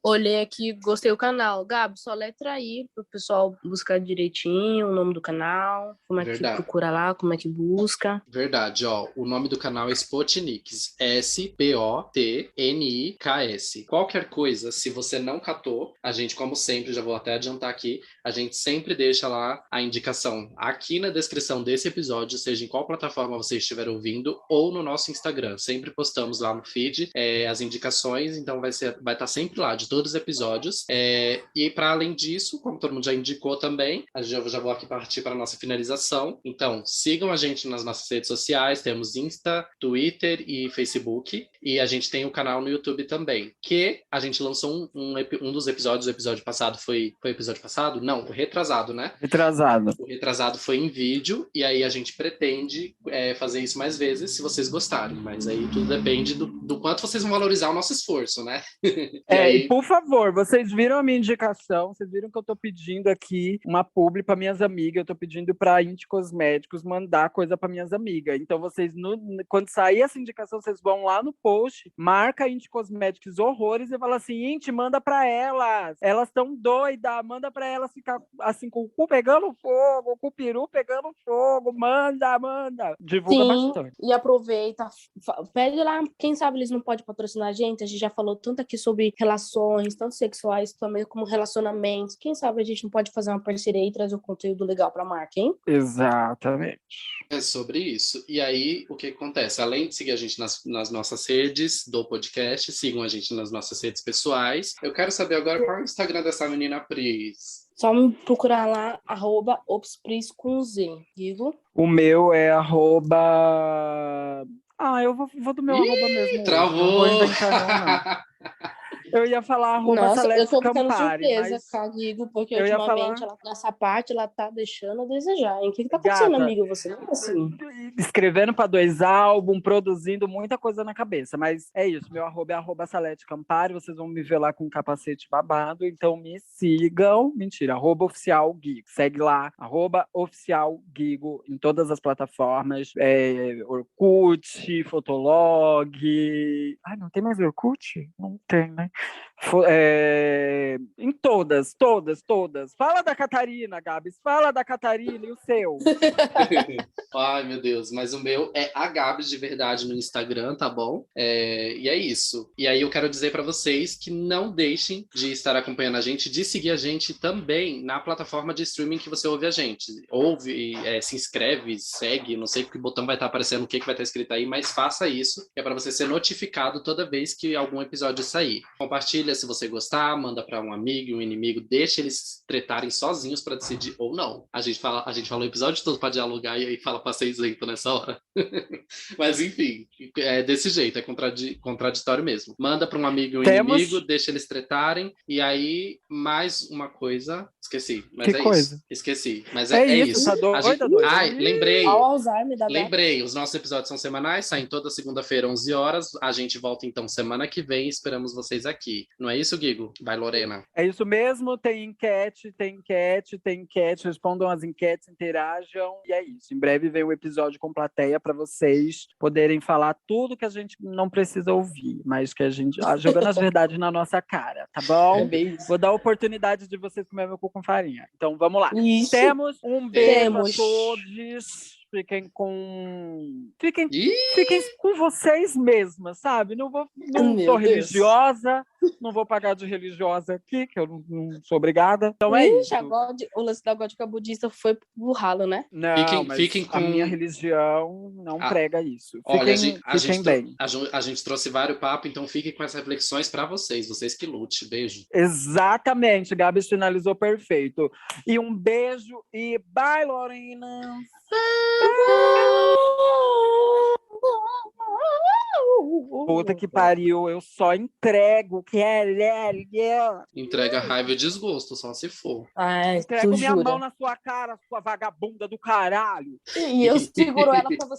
Olhei aqui, gostei do canal. Gabi, só letra aí pro pessoal buscar direitinho o nome do canal, como é que procura lá, como é que busca. Verdade, ó. O nome do canal é Spotnix. Spotniks. Qualquer coisa, se você não catou, a gente, como sempre, já vou até adiantar aqui, a gente sempre deixa lá a indicação aqui na descrição desse episódio, seja em qual plataforma você estiver ouvindo, ou no nosso Instagram. Sempre postamos lá no feed as indicações, então vai estar sempre lá, de todos os episódios. E para além disso, como todo mundo já indicou também, eu já vou aqui partir para a nossa finalização. Então, sigam a gente nas nossas redes sociais, temos Insta, Twitter e Facebook, e a gente tem o canal no YouTube também, que a gente lançou um dos episódios, o episódio passado foi o episódio passado? Não, o retrasado, né? Retrasado. O retrasado foi em vídeo, e aí a gente pretende fazer isso mais vezes, se vocês gostarem, mas aí tudo depende do quanto vocês vão valorizar o nosso esforço, né? E por favor, vocês viram a minha indicação, vocês viram que eu tô pedindo aqui uma publi para minhas amigas, eu tô pedindo para Inti Cosméticos mandar coisa para minhas amigas. Então vocês, quando sair essa indicação, vocês vão lá no post, marca a Inti Cosméticos horrores e fala assim, Inti, manda para elas estão doidas, manda para elas ficar assim com o cu pegando fogo, com o peru pegando fogo, manda, divulga bastante. E aproveita, pede lá, quem sabe eles não podem patrocinar a gente já falou tanto aqui sobre relações, tanto sexuais também como relacionamentos, quem sabe a gente não pode fazer uma parceria e trazer um conteúdo legal pra marca, hein? Exatamente. É sobre isso. E aí, o que acontece? Além de seguir a gente nas nossas redes do podcast, sigam a gente nas nossas redes pessoais. Eu quero saber agora qual é o Instagram dessa menina Pris. Só me procurar lá, @opspris com Z, Igor. O meu é eu vou do meu arroba mesmo. Travou! Não vou inventar, não. Eu ia falar Nossa, eu tô ficando Campari, surpresa mas... com a Guigo, porque eu ultimamente nessa parte ela tá deixando a desejar, hein? O que tá acontecendo, Gata, amiga? Você não é assim. Escrevendo para 2 álbuns, produzindo muita coisa na cabeça, mas é isso, meu arroba é @Salete Campari, vocês vão me ver lá com um capacete babado, então me sigam, mentira, @oficialguigo, segue lá, @oficialguigo em todas as plataformas, Orkut, Fotolog, não tem mais Orkut? Não tem, né? Em todas. Fala da Catarina, Gabs. Fala da Catarina e o seu. Ai, meu Deus. Mas o meu é a Gabs de verdade no Instagram, tá bom? E é isso. E aí eu quero dizer pra vocês que não deixem de estar acompanhando a gente, de seguir a gente também na plataforma de streaming que você ouve a gente. Ouve, se inscreve, segue, não sei que botão vai estar aparecendo, o que vai estar escrito aí, mas faça isso, que é pra você ser notificado toda vez que algum episódio sair. Compartilhe compartilha se você gostar, manda pra um amigo, um inimigo, deixa eles tretarem sozinhos pra decidir ou não. A gente falou o episódio todo pra dialogar e aí fala pra ser isento nessa hora. Mas enfim, é desse jeito, é contraditório mesmo. Manda pra um amigo e um inimigo, deixa eles tretarem, e aí mais uma coisa, esqueci, mas Que é coisa? isso. Esqueci, mas É é isso, isso. tá doida? Ai, lembrei. Ao Alzheimer da Beth. Lembrei, os nossos episódios são semanais, saem toda segunda-feira, 11 horas. A gente volta então semana que vem, esperamos vocês aqui. Não é isso, Guigo? Vai, Lorena. É isso mesmo, tem enquete. Respondam as enquetes, interajam. E é isso. Em breve vem um episódio com plateia para vocês poderem falar tudo que a gente não precisa ouvir, mas que a gente jogando as verdades na nossa cara, tá bom? É bem isso. Vou dar a oportunidade de vocês comer meu cu com farinha. Então vamos lá. Isso. Temos um beijo a Temos. todos. Fiquem com vocês mesmas, sabe? Não Meu sou Deus. religiosa, não vou pagar de religiosa aqui, que eu não sou obrigada. Então é isso. O lance da gótica budista foi pro ralo, né? Não, Fiquem mas com- a minha religião não prega isso. Olha, Fiquem bem. a gente trouxe vários papos, então fiquem com essas reflexões pra vocês que lute. Beijo. Exatamente, Gabi finalizou perfeito. E um beijo e bye, Lorena! Puta que pariu, eu só entrego que é. Entrega raiva e desgosto, só se for. Ai, Entrego tu minha jura? mão na sua cara, sua vagabunda do caralho. E eu seguro ela pra você.